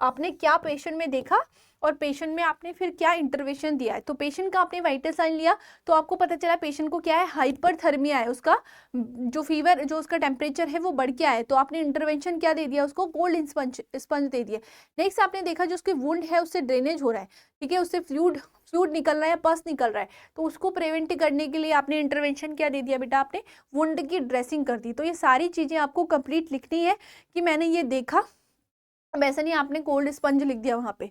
आपने क्या पेशेंट में देखा और पेशेंट में आपने फिर क्या इंटरवेंशन दिया है। तो पेशेंट का आपने वाइटल साइन लिया तो आपको पता चला पेशेंट को क्या है, हाइपरथर्मिया है, उसका जो फीवर, जो उसका टेम्परेचर है वो बढ़ के आया है। तो आपने इंटरवेंशन क्या दे दिया, उसको कोल्ड स्पंज दे दिया। नेक्स्ट आपने देखा जो उसकी वुंड है उससे ड्रेनेज हो रहा है, ठीक है, उससे फ्लूइड निकल रहा है, पस निकल रहा है, तो उसको प्रिवेंट करने के लिए आपने इंटरवेंशन क्या दे दिया बेटा, आपने वुंड की ड्रेसिंग कर दी। तो ये सारी चीजें आपको कंप्लीट लिखनी है कि मैंने ये देखा। अब ऐसा नहीं आपने कोल्ड स्पंज लिख दिया वहां पे,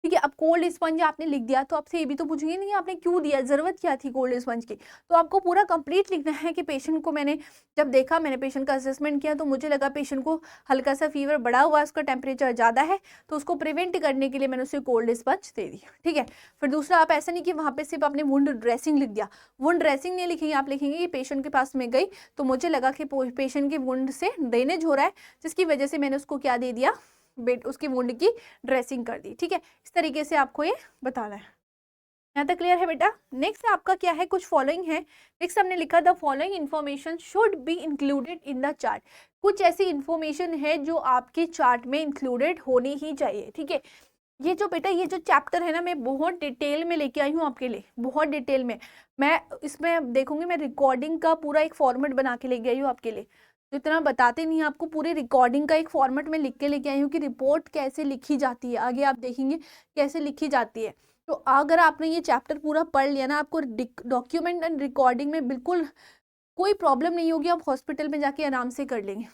ठीक है। अब कोल्ड स्पंज आपने लिख दिया तो आपसे ये भी तो पूछेंगे नहीं आपने क्यों दिया, जरूरत क्या थी कोल्ड स्पंज की। तो आपको पूरा कंप्लीट लिखना है कि पेशेंट को मैंने जब देखा, मैंने पेशेंट का असेसमेंट किया तो मुझे लगा पेशेंट को हल्का सा फीवर बढ़ा हुआ है, उसका टेम्परेचर ज़्यादा है, तो उसको प्रिवेंट करने के लिए मैंने उसे कोल्ड स्पंज दे दी, ठीक है। फिर दूसरा, आप ऐसा नहीं कि वहाँ पे सिर्फ आपने वुंड ड्रेसिंग लिख दिया, वुंड ड्रेसिंग नहीं लिखेंगे, आप लिखेंगे कि पेशेंट के पास में गई तो मुझे लगा कि पेशेंट की वुंड से ड्रेनेज हो रहा है, जिसकी वजह से मैंने उसको क्या दे दिया, उसकी वुंड की ड्रेसिंग कर दी, ठीक है। इस तरीके से आपको ये बताना है। यहाँ तक क्लियर है बेटा। नेक्स्ट आपका क्या है, कुछ फॉलोइंग है। नेक्स्ट हमने लिखा the following information should be included in the chart. कुछ ऐसी इंफॉर्मेशन है जो आपके चार्ट में इंक्लूडेड होनी ही चाहिए, ठीक है। ये जो बेटा, ये जो चैप्टर है ना, मैं बहुत डिटेल में लेके आई हूँ आपके लिए, बहुत डिटेल में। मैं इसमें देखूंगी, मैं रिकॉर्डिंग का पूरा एक फॉर्मेट बना के लेके आई हूँ आपके लिए, तो इतना बताते नहीं, आपको पूरे रिकॉर्डिंग का एक फॉर्मेट में लिख के लेके आई हूँ कि रिपोर्ट कैसे लिखी जाती है, आगे आप देखेंगे कैसे लिखी जाती है। तो अगर आपने ये चैप्टर पूरा पढ़ लिया ना, आपको डॉक्यूमेंट एंड रिकॉर्डिंग में बिल्कुल कोई प्रॉब्लम नहीं होगी, आप हॉस्पिटल में जाके आराम से कर लेंगे,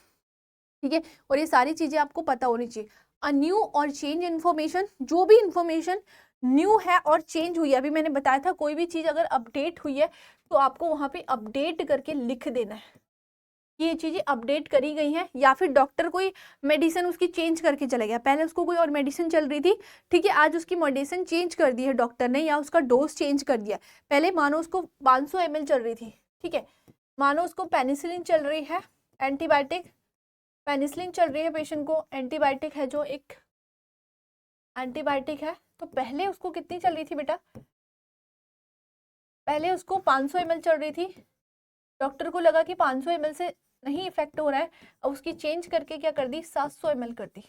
ठीक है। और ये सारी चीजें आपको पता होनी चाहिए। अ न्यू और चेंज इन्फॉर्मेशन, जो भी इन्फॉर्मेशन न्यू है और चेंज हुई है, अभी मैंने बताया था कोई भी चीज अगर अपडेट हुई है तो आपको वहां पे अपडेट करके लिख देना है, ये चीजें अपडेट करी गई हैं। या फिर डॉक्टर कोई मेडिसिन उसकी चेंज करके चला गया, पहले उसको कोई और मेडिसिन चल रही थी, ठीक है, आज उसकी मेडिसिन चेंज कर दी है डॉक्टर ने, या उसका डोज चेंज कर दिया। पहले मानो उसको 500 ml चल रही थी, ठीक है, मानो उसको पेनिसिलिन चल रही है, एंटीबायोटिक पेनिसिलिन चल रही है, पेशेंट को एंटीबायोटिक है, जो एक एंटीबायोटिक है, तो पहले उसको कितनी चल रही थी बेटा, पहले उसको 500 ml चल रही थी, डॉक्टर को लगा कि 500 ml से नहीं इफेक्ट हो रहा है, अब उसकी चेंज करके क्या कर दी, 700 ml कर दी।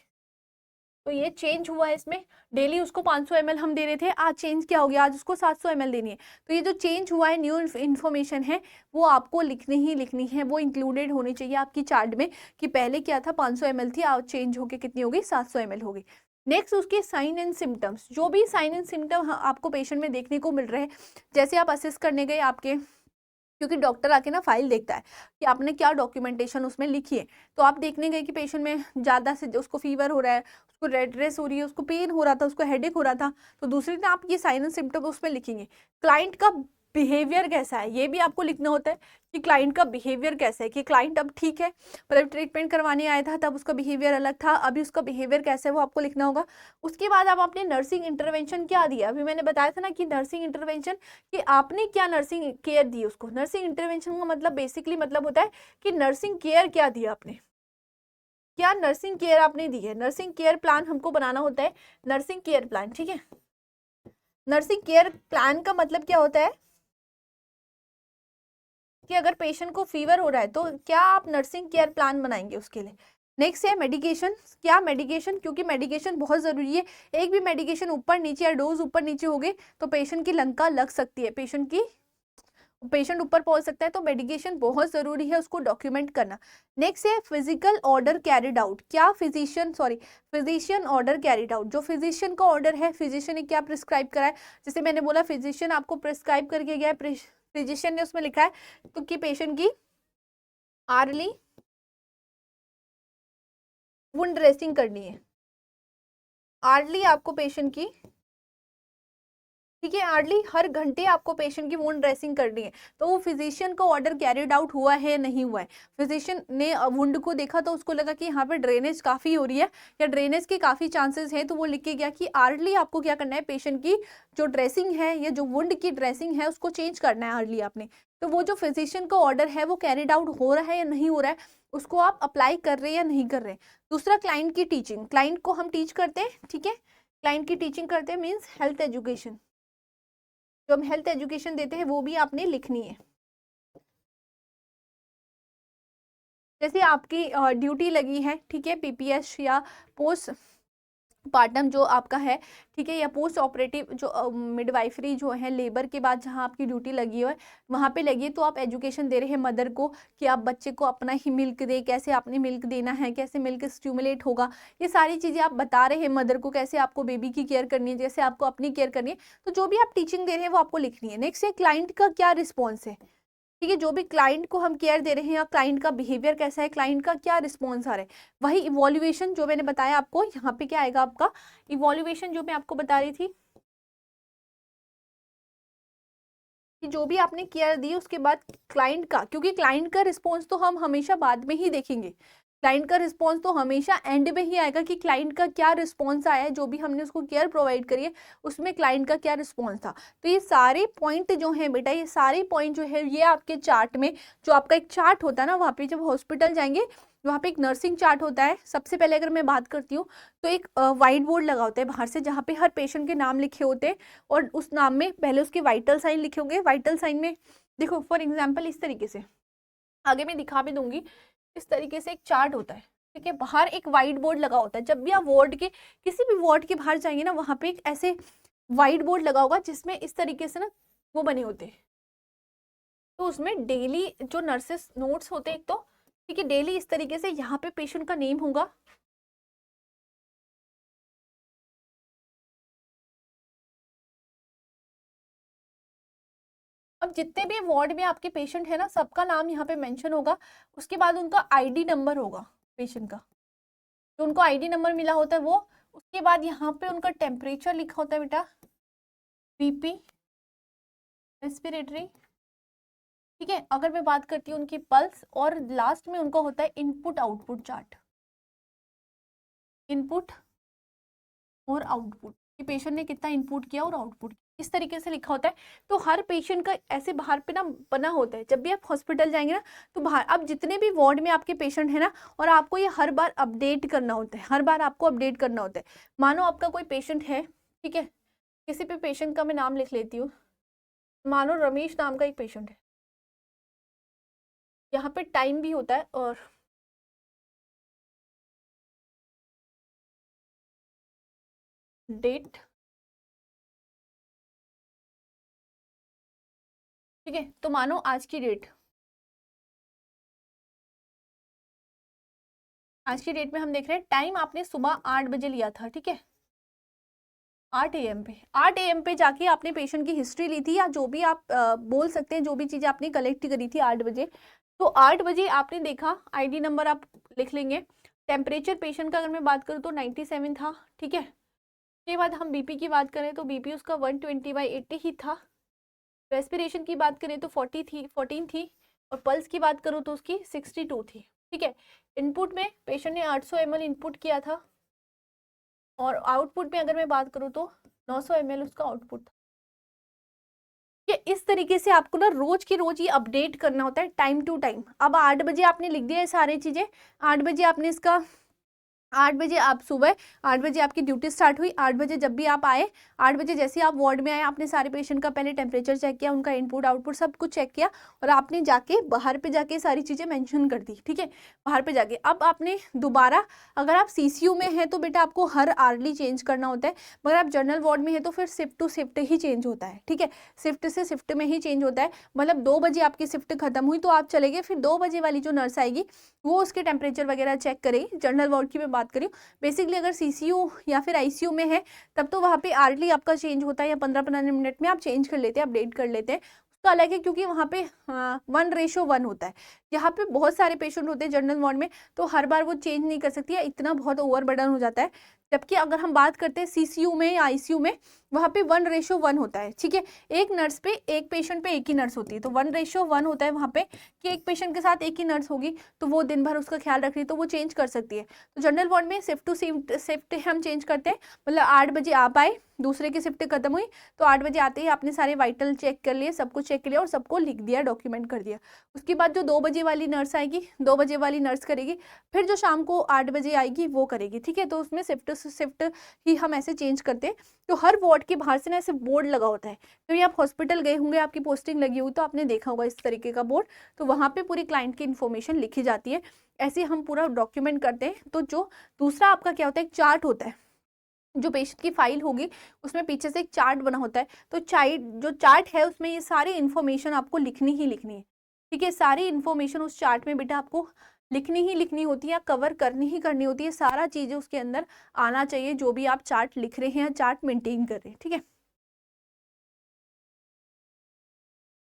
तो ये चेंज हुआ है इसमें, डेली उसको 500 ml हम दे रहे थे, आज चेंज क्या हो गया, आज उसको 700 ml देनी है। तो ये जो चेंज हुआ है, न्यू इन्फॉर्मेशन है, वो आपको लिखनी ही लिखनी है, वो इंक्लूडेड होनी चाहिए आपकी चार्ट में कि पहले क्या था 500 ml थी, आज चेंज होके कितनी हो गई, 700 ml हो गई। नेक्स्ट उसके साइन एंड सिम्टम्स, जो भी साइन एंड सिम्टम आपको पेशेंट में देखने को मिल रहे हैं, जैसे आप असेस करने गए आपके, क्योंकि डॉक्टर आके ना फाइल देखता है कि आपने क्या डॉक्यूमेंटेशन उसमें लिखी है, तो आप देखने गए कि पेशेंट में ज़्यादा से उसको फीवर हो रहा है, उसको रेडनेस हो रही है, उसको पेन हो रहा था, उसको हेडेक हो रहा था, तो दूसरी दिन आप ये साइन एंड सिम्टम उसमें लिखेंगे। क्लाइंट का बिहेवियर कैसा है, ये भी आपको लिखना होता है कि क्लाइंट का बिहेवियर कैसा है, कि क्लाइंट अब ठीक है, पर अब ट्रीटमेंट करवाने आया था तब उसका बिहेवियर अलग था, अभी उसका बिहेवियर कैसा है वो आपको लिखना होगा। उसके बाद आप आपने नर्सिंग इंटरवेंशन क्या दिया, अभी मैंने बताया था ना कि नर्सिंग इंटरवेंशन, कि आपने क्या नर्सिंग केयर दी उसको। नर्सिंग इंटरवेंशन का मतलब बेसिकली मतलब होता है कि नर्सिंग केयर क्या दिया आपने, क्या नर्सिंग केयर आपने दी है। नर्सिंग केयर प्लान हमको बनाना होता है, नर्सिंग केयर प्लान, ठीक है। नर्सिंग केयर प्लान का मतलब क्या होता है कि अगर पेशेंट को फीवर हो रहा है तो क्या आप नर्सिंग केयर प्लान बनाएंगे उसके लिए। नेक्स्ट है मेडिकेशन, क्या मेडिकेशन, क्योंकि मेडिकेशन बहुत ज़रूरी है, एक भी मेडिकेशन ऊपर नीचे या डोज ऊपर नीचे हो गए तो पेशेंट की लंका लग सकती है, पेशेंट ऊपर पहुंच सकता है, तो मेडिकेशन बहुत ज़रूरी है, उसको डॉक्यूमेंट करना। नेक्स्ट है फिजिकल ऑर्डर कैरिड आउट, क्या फिजिशियन ऑर्डर कैरिड आउट, जो फिजिशियन का ऑर्डर है, फिजिशियन ने क्या प्रिस्क्राइब करा है, जैसे मैंने बोला फिजिशियन आपको प्रिस्क्राइब करके गया है, फिजिशियन ने उसमें लिखा है तो कि पेशेंट की आर्ली वुंड ड्रेसिंग करनी है। आर्ली आपको पेशेंट की, ठीक है, आर्ली हर घंटे आपको पेशेंट की वुंड ड्रेसिंग करनी है। तो वो फिजिशियन का ऑर्डर कैरिड आउट हुआ है नहीं हुआ है, फिजिशियन ने वुंड को देखा तो उसको लगा कि यहाँ पे ड्रेनेज काफ़ी हो रही है या ड्रेनेज के काफ़ी चांसेस हैं, तो वो लिख के गया कि आर्ली आपको क्या करना है, पेशेंट की जो ड्रेसिंग है या जो वुंड की ड्रेसिंग है उसको चेंज करना है आर्ली आपने। तो वो जो फिजिशियन का ऑर्डर है वो कैरिड आउट हो रहा है या नहीं हो रहा है, उसको आप अप्लाई कर रहे हैं या नहीं कर रहे। दूसरा क्लाइंट की टीचिंग, क्लाइंट को हम टीच करते हैं, ठीक है, क्लाइंट की टीचिंग करते हैं मीन्स हेल्थ एजुकेशन, जो हम हेल्थ एजुकेशन देते हैं वो भी आपने लिखनी है। जैसे आपकी ड्यूटी लगी है, ठीक है, पीपीएस या पोस्ट पार्टम जो आपका है, ठीक है, या पोस्ट ऑपरेटिव जो मिडवाइफरी जो है, लेबर के बाद जहाँ आपकी ड्यूटी लगी है वहाँ पे लगी है, तो आप एजुकेशन दे रहे हैं मदर को कि आप बच्चे को अपना ही मिल्क दे, कैसे आपने मिल्क देना है, कैसे मिल्क स्टिमुलेट होगा, ये सारी चीज़ें आप बता रहे हैं मदर को, कैसे आपको बेबी की केयर करनी है, जैसे आपको अपनी केयर करनी है। तो जो भी आप टीचिंग दे रहे हैं वो आपको लिखनी है। नेक्स्ट है क्लाइंट का क्या रिस्पॉन्स है, ठीक है, जो भी क्लाइंट को हम केयर दे रहे हैं या क्लाइंट का बिहेवियर कैसा है, क्लाइंट का क्या रिस्पॉन्स आ रहा है, वही इवोल्यूएशन जो मैंने बताया आपको, यहाँ पे क्या आएगा आपका इवोल्यूएशन, जो मैं आपको बता रही थी कि जो भी आपने केयर दी उसके बाद क्लाइंट का, क्योंकि क्लाइंट का रिस्पॉन्स तो हम हमेशा बाद में ही देखेंगे, क्लाइंट का रिस्पॉन्स तो हमेशा एंड में ही आएगा कि क्लाइंट का क्या रिस्पॉन्स आया है, जो भी हमने उसको केयर प्रोवाइड करी है उसमें क्लाइंट का क्या रिस्पॉन्स था। तो ये सारे पॉइंट जो हैं बेटा, ये सारे पॉइंट जो है ये आपके चार्ट में, जो आपका एक चार्ट होता है ना, वहाँ पे जब हॉस्पिटल जाएंगे वहाँ पे एक नर्सिंग चार्ट होता है। सबसे पहले अगर मैं बात करती हूँ तो एक वाइट बोर्ड लगा होता है बाहर से, जहाँ पे हर पेशेंट के नाम लिखे होते हैं और उस नाम में पहले उसके वाइटल साइन लिखे होंगे। वाइटल साइन में देखो फॉर एग्जाम्पल इस तरीके से, आगे मैं दिखा भी दूंगी, इस तरीके से एक चार्ट होता है, ठीक है, बाहर एक वाइट बोर्ड लगा होता है। जब भी आप वार्ड के किसी भी वार्ड के बाहर जाएंगे ना, वहाँ पे एक ऐसे वाइट बोर्ड लगा होगा जिसमें इस तरीके से ना वो बने होते हैं, तो उसमें डेली जो नर्सेस नोट्स होते हैं एक तो, ठीक है, डेली इस तरीके से यहाँ पे पेशेंट का नेम होगा, अब जितने भी वार्ड में आपके पेशेंट है ना सबका नाम यहाँ पे मेंशन होगा। उसके बाद उनका आईडी नंबर होगा पेशेंट का, जो उनको आईडी नंबर मिला होता है वो। उसके बाद यहाँ पे उनका टेम्परेचर लिखा होता है बेटा, बीपी, रेस्पिरेटरी, ठीक है, अगर मैं बात करती हूँ उनकी पल्स, और लास्ट में उनका होता है इनपुट आउटपुट चार्ट, इनपुट और आउटपुट कि पेशेंट ने कितना इनपुट किया और आउटपुट, इस तरीके से लिखा होता है। तो हर पेशेंट का ऐसे बाहर पे ना बना होता है। जब भी आप हॉस्पिटल जाएंगे ना तो बाहर अब जितने भी वार्ड में आपके पेशेंट है ना, और आपको ये हर बार अपडेट करना होता है, हर बार आपको अपडेट करना होता है। मानो आपका कोई पेशेंट है, ठीक है, किसी भी पेशेंट का मैं नाम लिख लेती हूँ, मानो रमेश नाम का एक पेशेंट है, यहाँ पे टाइम भी होता है और डेट, ठीक है, तो मानो आज की डेट, आज की डेट में हम देख रहे हैं टाइम आपने सुबह 8 बजे लिया था, ठीक है, 8 AM पे, 8 AM पे जाके आपने पेशेंट की हिस्ट्री ली थी, या जो भी आप बोल सकते हैं, जो भी चीज़ें आपने कलेक्ट करी थी 8 बजे। तो 8 बजे आपने देखा, आईडी नंबर आप लिख लेंगे। टेम्परेचर पेशेंट का अगर मैं बात करूँ तो 97 था, ठीक है। उसके बाद हम बीपी की बात करें तो बीपी उसका 120/80 ही था। रेस्पिरेशन की बात करें तो 14 थी, और पल्स की बात करूँ तो उसकी 62 थी, ठीक है। इनपुट में पेशेंट ने 800 ml इनपुट किया था, और आउटपुट में अगर मैं बात करूँ तो 900 ml उसका आउटपुट था। ये इस तरीके से आपको ना रोज की रोज ये अपडेट करना होता है टाइम टू टाइम। अब 8 बजे आपने लिख दिया ये सारी चीज़ें, 8 बजे आपने इसका 8 बजे आप सुबह 8 बजे आपकी ड्यूटी स्टार्ट हुई, 8 बजे जब भी आप आए, 8 बजे जैसे ही आप वार्ड में आए, आपने सारे पेशेंट का पहले टेम्परेचर चेक किया, उनका इनपुट आउटपुट सब कुछ चेक किया, और आपने जाके बाहर पे जाके सारी चीज़ें मेंशन कर दी, ठीक है। बाहर पे जाके अब आपने दोबारा, अगर आप सीसीयू में हैं तो बेटा आपको हर आर्ली चेंज करना होता है, मगर आप जनरल वार्ड में है तो फिर शिफ्ट टू शिफ्ट ही चेंज होता है, ठीक है, शिफ्ट से शिफ्ट में ही चेंज होता है। मतलब 2 बजे आपकी शिफ्ट खत्म हुई तो आप चले गए, फिर 2 बजे वाली जो नर्स आएगी वो उसके टेम्परेचर वगैरह चेक करेगी। जनरल वार्ड की मैं बात करी, बेसिकली अगर सीसीयू या फिर आईसीयू में है तब तो वहाँ पे आर्ली आपका चेंज होता है, या 15-15 मिनट में आप चेंज कर लेते हैं, अपडेट कर लेते हैं। तो अलग है, क्योंकि वहाँ पे 1:1 होता है। यहाँ पे बहुत सारे पेशेंट होते हैं जनरल वार्ड में, तो हर बार वो चेंज नहीं कर सकती है, इतना बहुत ओवरबर्डन हो जाता है। जबकि अगर हम बात करते हैं सीसीयू में या आईसीयू में, वहाँ पे 1:1 होता है, ठीक है। एक नर्स पे एक पेशेंट पे एक ही नर्स होती है, तो 1:1 होता है वहाँ पे कि एक पेशेंट के साथ एक ही नर्स होगी, तो वो दिन भर उसका ख्याल रख रही है, तो वो चेंज कर सकती है। तो जनरल वार्ड में शिफ्ट टू शिफ्ट हम चेंज करते हैं, मतलब 8 बजे आप आए, दूसरे की शिफ्ट खत्म हुई, तो 8 बजे आते ही आपने सारे वाइटल चेक कर लिए, सब कुछ चेक कर लिया और सबको लिख दिया, डॉक्यूमेंट कर दिया। उसके बाद जो 2 बजे वाली नर्स आएगी, 2 बजे वाली नर्स करेगी, फिर जो शाम को 8 बजे आएगी वो करेगी, ठीक है। तो उसमें शिफ्ट ही हम ऐसे चेंज करते हैं। तो हर वार्ड के बाहर से ना ऐसे बोर्ड लगा होता है, तो ये आप हॉस्पिटल गए होंगे, आपकी पोस्टिंग लगी हुई, तो आपने देखा होगा इस तरीके का बोर्ड, तो वहाँ पे पूरी क्लाइंट की इन्फॉर्मेशन लिखी जाती है। ऐसे हम पूरा डॉक्यूमेंट करते हैं। तो जो दूसरा आपका क्या होता है, एक चार्ट होता है, जो पेशेंट की फाइल होगी उसमें पीछे से एक चार्ट बना होता है, तो जो चार्ट है उसमें ये सारी इन्फॉर्मेशन आपको लिखनी ही लिखनी है, ठीक है। सारी इन्फॉर्मेशन उस चार्ट में बेटा आपको लिखनी ही लिखनी होती है, कवर करनी ही करनी होती है, सारा चीजें उसके अंदर आना चाहिए, जो भी आप चार्ट लिख रहे हैं, चार्ट मेंटेन कर रहे हैं, ठीक है।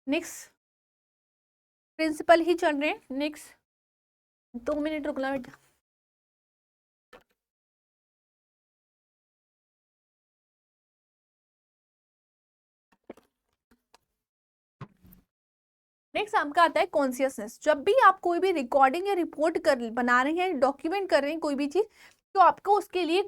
नेक्स्ट प्रिंसिपल ही चल रहे हैं। नेक्स्ट 2 मिनट रुकना बेटा। नेक्स्ट आपका आता है कॉन्सियसनेस। जब भी आप कोई भी रिकॉर्डिंग या रिपोर्ट कर बना रहे हैं, डॉक्यूमेंट कर रहे हैं कोई भी चीज, तो आपको उसके लिए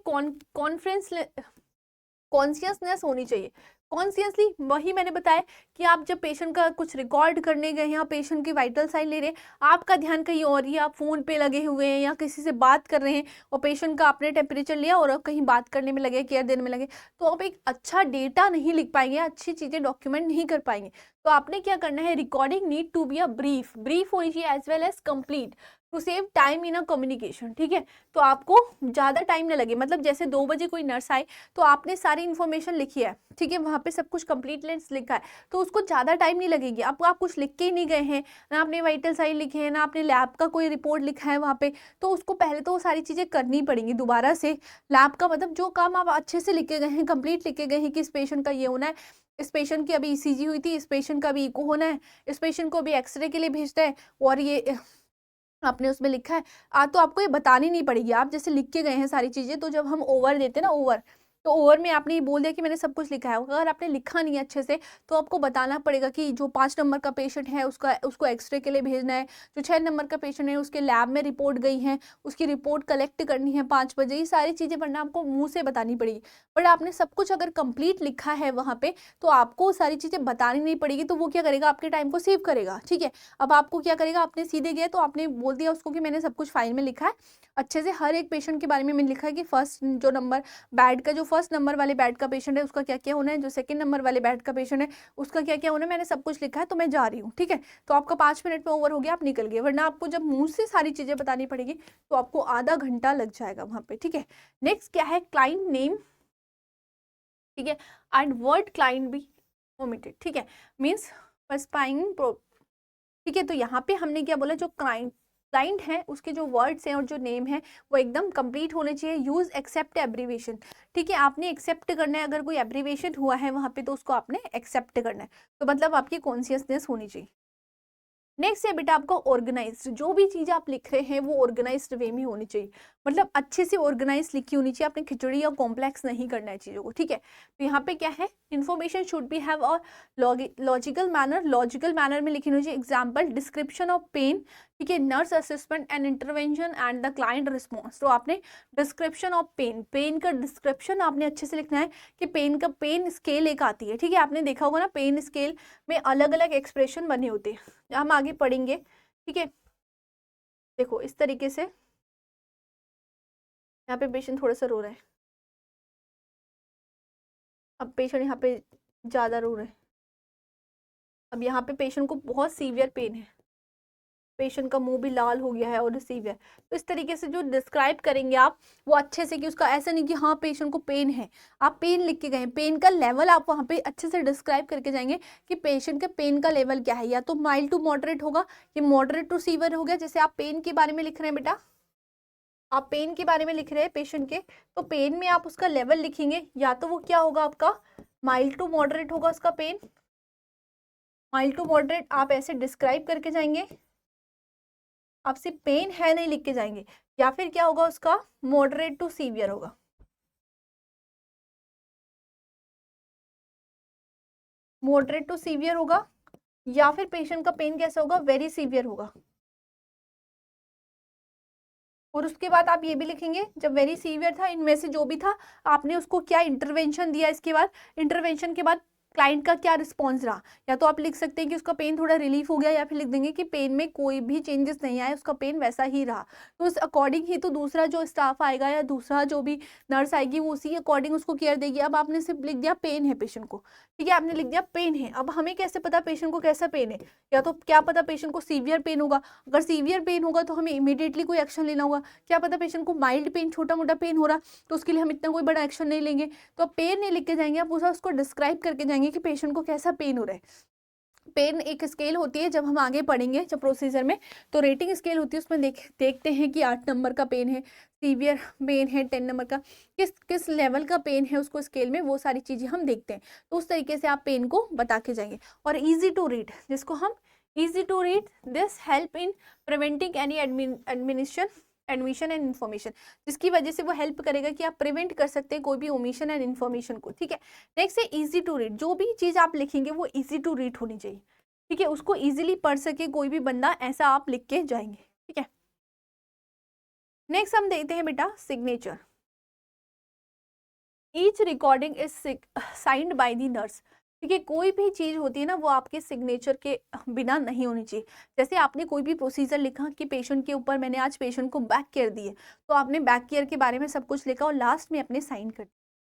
कॉन्शियसनेस होनी चाहिए। कॉन्शियसली वही मैंने बताया कि आप जब पेशेंट का कुछ रिकॉर्ड करने गए हैं, पेशेंट की वाइटल साइन ले रहे हैं, आपका ध्यान कहीं और ही, आप फोन पे लगे हुए हैं या किसी से बात कर रहे हैं और पेशेंट का आपने टेम्परेचर लिया और कहीं बात करने में लगे, केयर देने में लगे, तो आप एक अच्छा डेटा नहीं लिख पाएंगे, अच्छी चीजें डॉक्यूमेंट नहीं कर पाएंगे। तो आपने क्या करना है, recording need to be a brief होनी चाहिए as well as complete to save time in a communication, ठीक है। तो आपको ज्यादा टाइम ना लगे, मतलब जैसे 2 बजे कोई नर्स आए तो आपने सारी इन्फॉर्मेशन लिखी है, ठीक है, वहां पे सब कुछ कंप्लीट लिखा है, तो उसको ज्यादा टाइम नहीं लगेगी। आप कुछ लिख के ही नहीं गए हैं, ना आपने वाइटल साइन लिखे हैं, ना आपने लैब का कोई रिपोर्ट लिखा है वहां पे, तो उसको पहले तो वो सारी चीजें करनी पड़ेंगी दोबारा से। लैब का मतलब जो काम आप अच्छे से लिख के गए हैं, कंप्लीट लिख के गए हैं कि इस पेशेंट का ये होना है, इस पेशेंट की अभी ईसीजी हुई थी, इस पेशेंट का अभी इको होना है, इस पेशेंट को अभी एक्सरे के लिए भेजना है, और ये आपने उसमें लिखा है। तो आपको ये बतानी नहीं पड़ेगी, आप जैसे लिख के गए हैं सारी चीजें। तो जब हम ओवर देते हैं ना, ओवर, तो ओवर में आपने ये बोल दिया कि मैंने सब कुछ लिखा है, अगर आपने लिखा नहीं है अच्छे से, तो आपको बताना पड़ेगा कि जो 5 नंबर का पेशेंट है उसको एक्सरे के लिए भेजना है, जो 6 नंबर का पेशेंट है उसके लैब में रिपोर्ट गई है, उसकी रिपोर्ट कलेक्ट करनी है 5 बजे, ये सारी चीजें वरना आपको मुंह से बतानी पड़ेगी। बट आपने सब कुछ अगर कंप्लीट लिखा है वहां पे, तो आपको सारी चीजें बतानी नहीं पड़ेगी, तो वो क्या करेगा, आपके टाइम को सेव करेगा, ठीक है। अब आपको क्या करेगा, आपने सीधे गए तो आपने बोल दिया उसको कि मैंने सब कुछ फाइल में लिखा है, अच्छे से हर एक पेशेंट के बारे में मैंने लिखा है कि फर्स्ट जो नंबर बेड का, जो फर्स्ट नंबर वाले बेड का पेशेंट है उसका क्या क्या होना है, जो सेकंड नंबर वाले बेड का पेशेंट है उसका क्या क्या होना है, मैंने सब कुछ लिखा है, तो मैं जा रही हूँ, ठीक है। तो आपका 5 मिनट में ओवर हो गया, आप निकल गए, वरना आपको जब मुंह से सारी चीजें बतानी पड़ेगी तो आपको आधा घंटा लग जाएगा वहां पे, ठीक है। नेक्स्ट क्या है, क्लाइंट नेम, ठीक है, एंड वर्ड क्लाइंट भी ओमिटेड, ठीक है, मीन्स स्पेसिफाइंग, ठीक है। तो यहाँ पे हमने क्या बोला, जो क्लाइंट है उसके जो वर्ड्स हैं और जो नेम है वो एकदम कंप्लीट होने चाहिए। यूज एक्सेप्ट एब्रीवेशन, ठीक है, आपने एक्सेप्ट करना है, अगर कोई एब्रीवेशन हुआ है वहां पे तो उसको आपने एक्सेप्ट करना है, तो मतलब आपकी कॉन्शियसनेस होनी चाहिए। नेक्स्ट है बेटा आपका ऑर्गेनाइज्ड, जो भी चीज आप लिख रहे हैं वो ऑर्गेनाइज्ड वे में होनी चाहिए, मतलब अच्छे से ऑर्गेनाइज लिखी होनी चाहिए, आपने खिचड़ी या कॉम्प्लेक्स नहीं करना है चीजों को, ठीक है। तो यहाँ पे क्या है, information should be have a logical manner में लिखी होनी चाहिए। एग्जाम्पल, डिस्क्रिप्शन ऑफ पेन, ठीक है, nurse assessment and intervention and the client response. तो आपने डिस्क्रिप्शन ऑफ पेन का डिस्क्रिप्शन आपने अच्छे से लिखना है कि पेन स्केल एक आती है, ठीक है, आपने देखा होगा ना, पेन स्केल में अलग अलग एक्सप्रेशन बने होते हैं, हम आगे पढ़ेंगे, ठीक है। देखो इस तरीके से, यहाँ पे पेशेंट थोड़ा सा रो रहा है, अब पेशेंट यहाँ पे ज्यादा रो रहा है, अब यहाँ पे पेशेंट को बहुत सीवियर पेन है, पेशेंट का मुंह भी लाल हो गया है और सीवियर। तो इस तरीके से जो डिस्क्राइब करेंगे आप वो अच्छे से, कि उसका ऐसा नहीं कि हाँ पेशेंट को पेन है, आप पेन लिख के गए, पेन का लेवल आप वहाँ पे अच्छे से डिस्क्राइब करके जाएंगे कि पेशेंट के पेन का लेवल क्या है, या तो माइल्ड टू मॉडरेट होगा, ये मॉडरेट टू सीवियर हो गया। जैसे आप पेन के बारे में लिख रहे हैं बेटा, आप पेन के बारे में लिख रहे हैं पेशेंट के, तो पेन में आप उसका लेवल लिखेंगे, या तो वो क्या होगा आपका माइल्ड टू मॉडरेट होगा उसका पेन, माइल्ड टू मॉडरेट आप ऐसे डिस्क्राइब करके जाएंगे, आप सिर्फ पेन है नहीं लिख के जाएंगे, या फिर क्या होगा उसका, मॉडरेट टू सीवियर होगा। मॉडरेट टू सीवियर होगा, या फिर पेशेंट का पेन कैसा होगा, वेरी सीवियर होगा। और उसके बाद आप ये भी लिखेंगे, जब वेरी सीवियर था, इनमें से जो भी था आपने उसको क्या इंटरवेंशन दिया, इसके बाद इंटरवेंशन के बाद क्लाइंट का क्या रिस्पॉन्स रहा। या तो आप लिख सकते हैं कि उसका पेन थोड़ा रिलीफ हो गया, या फिर लिख देंगे कि पेन में कोई भी चेंजेस नहीं आए, उसका पेन वैसा ही रहा। तो उस अकॉर्डिंग ही तो दूसरा जो स्टाफ आएगा या दूसरा जो भी नर्स आएगी वो उसी अकॉर्डिंग उसको केयर देगी। अब आपने सिर्फ लिख दिया पेन है पेशेंट को, ठीक है, आपने लिख दिया पेन है। अब हमें कैसे पता पेशेंट को कैसा पेन है, या तो क्या पता पेशेंट को सीवियर पेन होगा, अगर सीवियर पेन होगा तो हमें इमीडिएटली कोई एक्शन लेना होगा। क्या पता पेशेंट को माइल्ड पेन, छोटा मोटा पेन हो रहा, तो उसके लिए हम इतना कोई बड़ा एक्शन नहीं लेंगे। तो आप पेन नहीं लिख के जाएंगे, आप उसको डिस्क्राइब करके जाएंगे कि पेशेंट को कैसा पेन हो रहा है। पेन एक स्केल होती है, जब हम आगे पढ़ेंगे जब प्रोसीजर में, तो रेटिंग स्केल होती है, उसमें देखते हैं कि 8 नंबर का पेन है, सीवियर पेन है 10 नंबर का, किस किस लेवल का पेन है उसको स्केल में, वो सारी चीज़ें हम देखते हैं। तो उस तरीके से आप पेन को बता के जाएंगे। और ईजी टू रीड, जिसको हम easy to read, this help in preventing any admission and information, जिसकी वजह से वो हेल्प करेगा कि आप प्रिवेंट कर सकते हैं कोई भी ओमिशन एंड इन्फॉर्मेशन को, ठीक है। नेक्स्ट है इजी टू रीड, जो भी चीज़ आप लिखेंगे वो इजी टू रीड होनी चाहिए, ठीक है, उसको इजीली पढ़ सके कोई भी बंदा, ऐसा आप लिख के जाएंगे, ठीक है। नेक्स्ट हम देखते हैं बेटा signature. Each recording is signed by the nurse, ठीक है, कोई भी चीज़ होती है ना वो आपके सिग्नेचर के बिना नहीं होनी चाहिए। जैसे आपने कोई भी प्रोसीजर लिखा कि पेशेंट के ऊपर मैंने आज पेशेंट को बैक केयर दी है, तो आपने बैक केयर के बारे में सब कुछ लिखा और लास्ट में अपने साइन कर,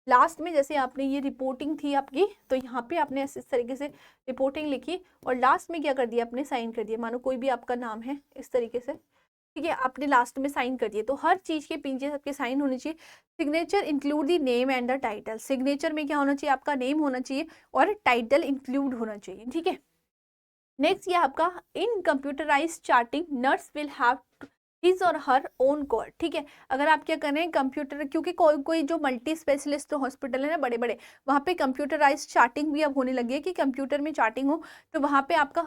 लास्ट में जैसे आपने ये रिपोर्टिंग थी आपकी, तो यहाँ पे आपने इस तरीके से रिपोर्टिंग लिखी और लास्ट में क्या कर दिया, आपने साइन कर दिया। मानो कोई भी आपका नाम है इस तरीके से, ठीक है, आपने लास्ट में साइन कर दिए, तो हर चीज के पीछे सबके साइन होने चाहिए। Signature include the name and the title, signature में क्या होना चाहिए, आपका नेम होना चाहिए और टाइटल इंक्लूड होना चाहिए, ठीक है। नेक्स्ट ये आपका in computerise charting nurse will have his or her own code, ठीक है। अगर आप क्या कर रहे हैं कंप्यूटर, क्योंकि कोई कोई जो मल्टी स्पेशलिस्ट हॉस्पिटल है ना बड़े बड़े, वहाँ पे कंप्यूटराइज चार्टिंग भी अब होने लगी है कि कंप्यूटर में चार्टिंग हो, तो वहाँ पे आपका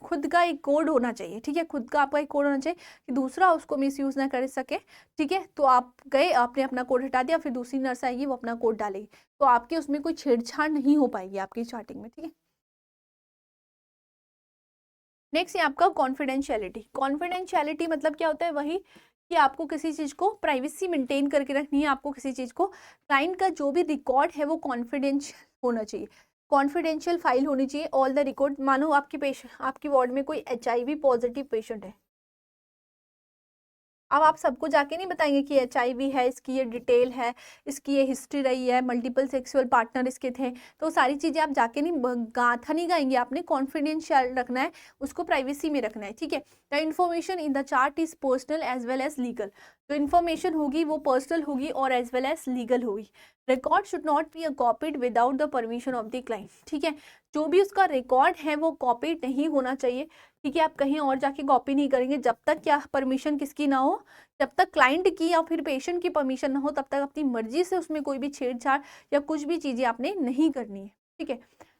खुद का एक कोड होना चाहिए, ठीक है, खुद का आपका एक कोड होना चाहिए कि दूसरा उसको मिसयूज ना कर सके, ठीक है। तो आप गए, आपने अपना कोड हटा दिया, फिर दूसरी नर्स आएगी वो अपना कोड डालेगी, तो आपके उसमें कोई छेड़छाड़ नहीं हो पाएगी आपकी चार्टिंग में, ठीक है। नेक्स्ट है आपका कॉन्फिडेंशियलिटी। कॉन्फिडेंशियलिटी मतलब क्या होता है, वही कि आपको किसी चीज़ को प्राइवेसी मेंटेन करके रखनी है, आपको किसी चीज़ को, क्लाइंट का जो भी रिकॉर्ड है वो कॉन्फिडेंशियल होना चाहिए, कॉन्फिडेंशियल फाइल होनी चाहिए। ऑल द रिकॉर्ड, मानो आपकी पेशेंट, आपकी वार्ड में कोई HIV पॉजिटिव पेशेंट है, अब आप सबको जाके नहीं बताएंगे कि HIV है, इसकी ये डिटेल है, इसकी ये हिस्ट्री रही है, मल्टीपल सेक्सुअल पार्टनर इसके थे, तो सारी चीज़ें आप जाके नहीं गाथा नहीं गाएंगे, आपने कॉन्फिडेंशियल रखना है, उसको प्राइवेसी में रखना है, ठीक है। The information in the chart is personal as well as legal, जो इन्फॉर्मेशन होगी वो पर्सनल होगी और एज वेल एज लीगल होगी। Record should not be copied without the permission of the client, ठीक है, जो भी उसका रिकॉर्ड है वो कॉपीड नहीं होना चाहिए, ठीक है। आप कहीं और जाके कॉपी नहीं करेंगे जब तक क्या परमिशन किसकी ना हो, जब तक क्लाइंट की या फिर पेशेंट की परमिशन ना हो, तब तक अपनी मर्जी से उसमें कोई भी छेड़छाड़ या कुछ भी चीज़ें आपने नहीं करनी है, ठीक है।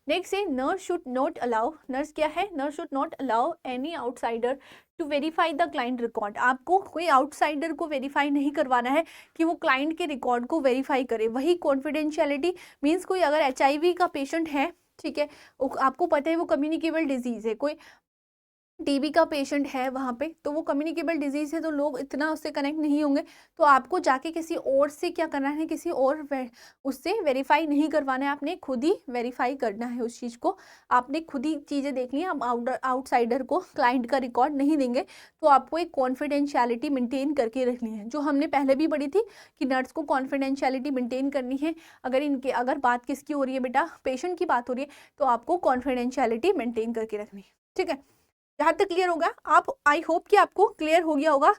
नेक्स्ट है nurse should not allow, nurse क्या है, nurse should not allow any outsider to verify the client record, आपको कोई आउटसाइडर को वेरीफाई नहीं करवाना है कि वो क्लाइंट के रिकॉर्ड को वेरीफाई करे। वही कॉन्फिडेंशियलिटी मीन्स कोई अगर HIV का पेशेंट है, ठीक है, आपको पता है वो कम्युनिकेबल डिजीज है, कोई TB का पेशेंट है वहाँ पे, तो वो कम्युनिकेबल डिजीज है तो लोग इतना उससे कनेक्ट नहीं होंगे, तो आपको जाके किसी और से क्या करना है, किसी और उससे वेरीफाई नहीं करवाना है, आपने खुद ही वेरीफाई करना है उस चीज़ को, आपने खुद ही चीज़ें देखनी है। हम आउटसाइडर को क्लाइंट का रिकॉर्ड नहीं देंगे, तो आपको एक कॉन्फिडेंशियलिटी मेंटेन करके रखनी है, जो हमने पहले भी पढ़ी थी कि नर्स को कॉन्फिडेंशियलिटी मेंटेन करनी है। अगर बात किसकी हो रही है बेटा, पेशेंट की बात हो रही है, तो आपको कॉन्फिडेंशियलिटी मेंटेन करके रखनी है, ठीक है। जहाँ तक क्लियर होगा आप, आई होप कि आपको क्लियर हो गया होगा।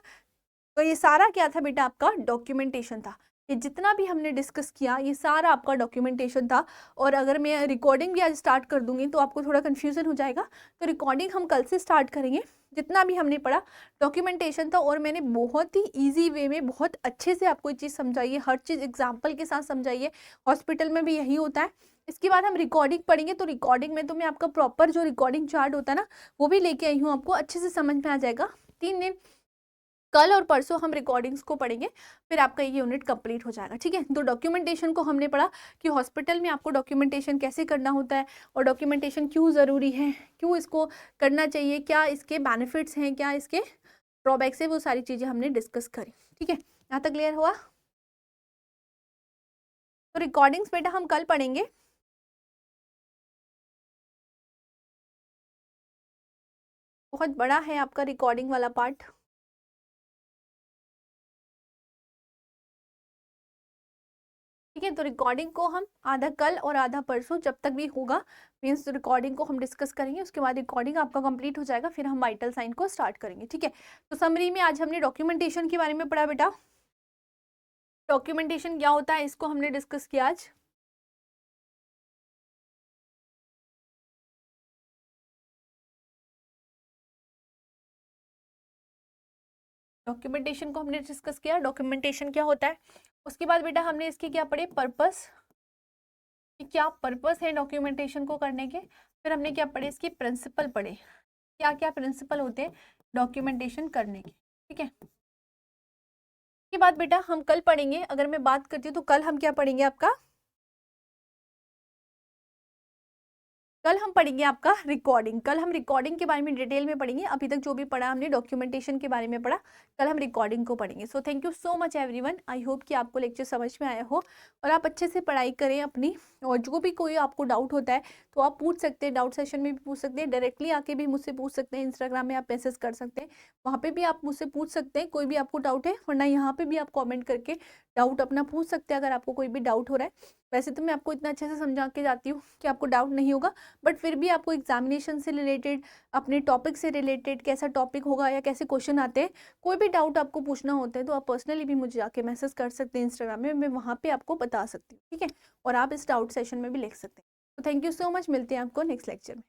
तो ये सारा क्या था बेटा, आपका डॉक्यूमेंटेशन था। ये जितना भी हमने डिस्कस किया ये सारा आपका डॉक्यूमेंटेशन था। और अगर मैं रिकॉर्डिंग भी आज स्टार्ट कर दूंगी तो आपको थोड़ा कन्फ्यूजन हो जाएगा, तो रिकॉर्डिंग हम कल से स्टार्ट करेंगे। जितना भी हमने पढ़ा डॉक्यूमेंटेशन था, और मैंने बहुत ही ईजी वे में बहुत अच्छे से आपको ये चीज़ समझाई है, हर चीज़ एग्जाम्पल के साथ समझाई है। हॉस्पिटल में भी यही होता है। इसके बाद हम रिकॉर्डिंग पढ़ेंगे, तो रिकॉर्डिंग में तो मैं आपका प्रॉपर जो रिकॉर्डिंग चार्ट होता है ना वो भी लेके आई हूँ, आपको अच्छे से समझ में आ जाएगा। 3 दिन कल और परसों हम रिकॉर्डिंग्स को पढ़ेंगे, फिर आपका ये यूनिट कंप्लीट हो जाएगा। ठीक है, तो डॉक्यूमेंटेशन को हमने पढ़ा कि हॉस्पिटल में आपको डॉक्यूमेंटेशन कैसे करना होता है, और डॉक्यूमेंटेशन क्यों ज़रूरी है, क्यों इसको करना चाहिए, क्या इसके बेनिफिट्स हैं, क्या इसके ड्रॉबैक्स है, वो सारी चीज़ें हमने डिस्कस करी। ठीक है, यहाँ तक क्लियर हुआ? तो रिकॉर्डिंग्स बेटा हम कल पढ़ेंगे। बहुत बड़ा है आपका रिकॉर्डिंग वाला पार्ट। ठीक है, तो रिकॉर्डिंग को हम आधा कल और आधा परसों जब तक भी होगा मीन्स रिकॉर्डिंग को हम डिस्कस करेंगे। उसके बाद रिकॉर्डिंग आपका कंप्लीट हो जाएगा, फिर हम वाइटल साइन को स्टार्ट करेंगे। ठीक है, तो समरी में आज हमने डॉक्यूमेंटेशन के बारे में पढ़ा बेटा। डॉक्यूमेंटेशन क्या होता है इसको हमने डिस्कस किया आज। डॉक्यूमेंटेशन को हमने डिस्कस किया, डॉक्यूमेंटेशन क्या होता है। उसके बाद बेटा हमने इसके क्या पढ़े, पर्पस, कि क्या पर्पस है डॉक्यूमेंटेशन को करने के। फिर हमने क्या पढ़े, इसके प्रिंसिपल पढ़े, क्या क्या प्रिंसिपल होते हैं डॉक्यूमेंटेशन करने के। ठीक है, के बाद बेटा हम कल पढ़ेंगे, अगर मैं बात करती हूँ तो कल हम क्या पढ़ेंगे आपका, कल हम पढ़ेंगे आपका रिकॉर्डिंग। कल हम रिकॉर्डिंग के बारे में डिटेल में पढ़ेंगे। अभी तक जो भी पढ़ा हमने डॉक्यूमेंटेशन के बारे में पढ़ा, कल हम रिकॉर्डिंग को पढ़ेंगे। So thank you so much everyone, I hope कि आपको लेक्चर समझ में आया हो और आप अच्छे से पढ़ाई करें अपनी। और जो भी कोई आपको डाउट होता है तो आप पूछ सकते हैं, डाउट सेशन में भी पूछ सकते हैं, डायरेक्टली आके भी मुझसे पूछ सकते हैं, इंस्टाग्राम में आप मैसेज कर सकते हैं, वहाँ पर भी आप मुझसे पूछ सकते हैं कोई भी आपको डाउट है, वरना यहाँ पर भी आप कॉमेंट करके डाउट अपना पूछ सकते हैं अगर आपको कोई भी डाउट हो रहा है। वैसे तो मैं आपको इतना अच्छे से समझा के जाती हूँ कि आपको डाउट नहीं होगा, बट फिर भी आपको एग्जामिनेशन से रिलेटेड, अपने टॉपिक से रिलेटेड कैसा टॉपिक होगा या कैसे क्वेश्चन आते हैं, कोई भी डाउट आपको पूछना होता है तो आप पर्सनली भी मुझे जाके मैसेज कर सकते हैं इंस्टाग्राम में, मैं वहाँ पे आपको बता सकती हूँ। ठीक है, और आप इस डाउट सेशन में भी लिख सकते हैं। तो थैंक यू सो मच, मिलते हैं आपको नेक्स्ट लेक्चर में।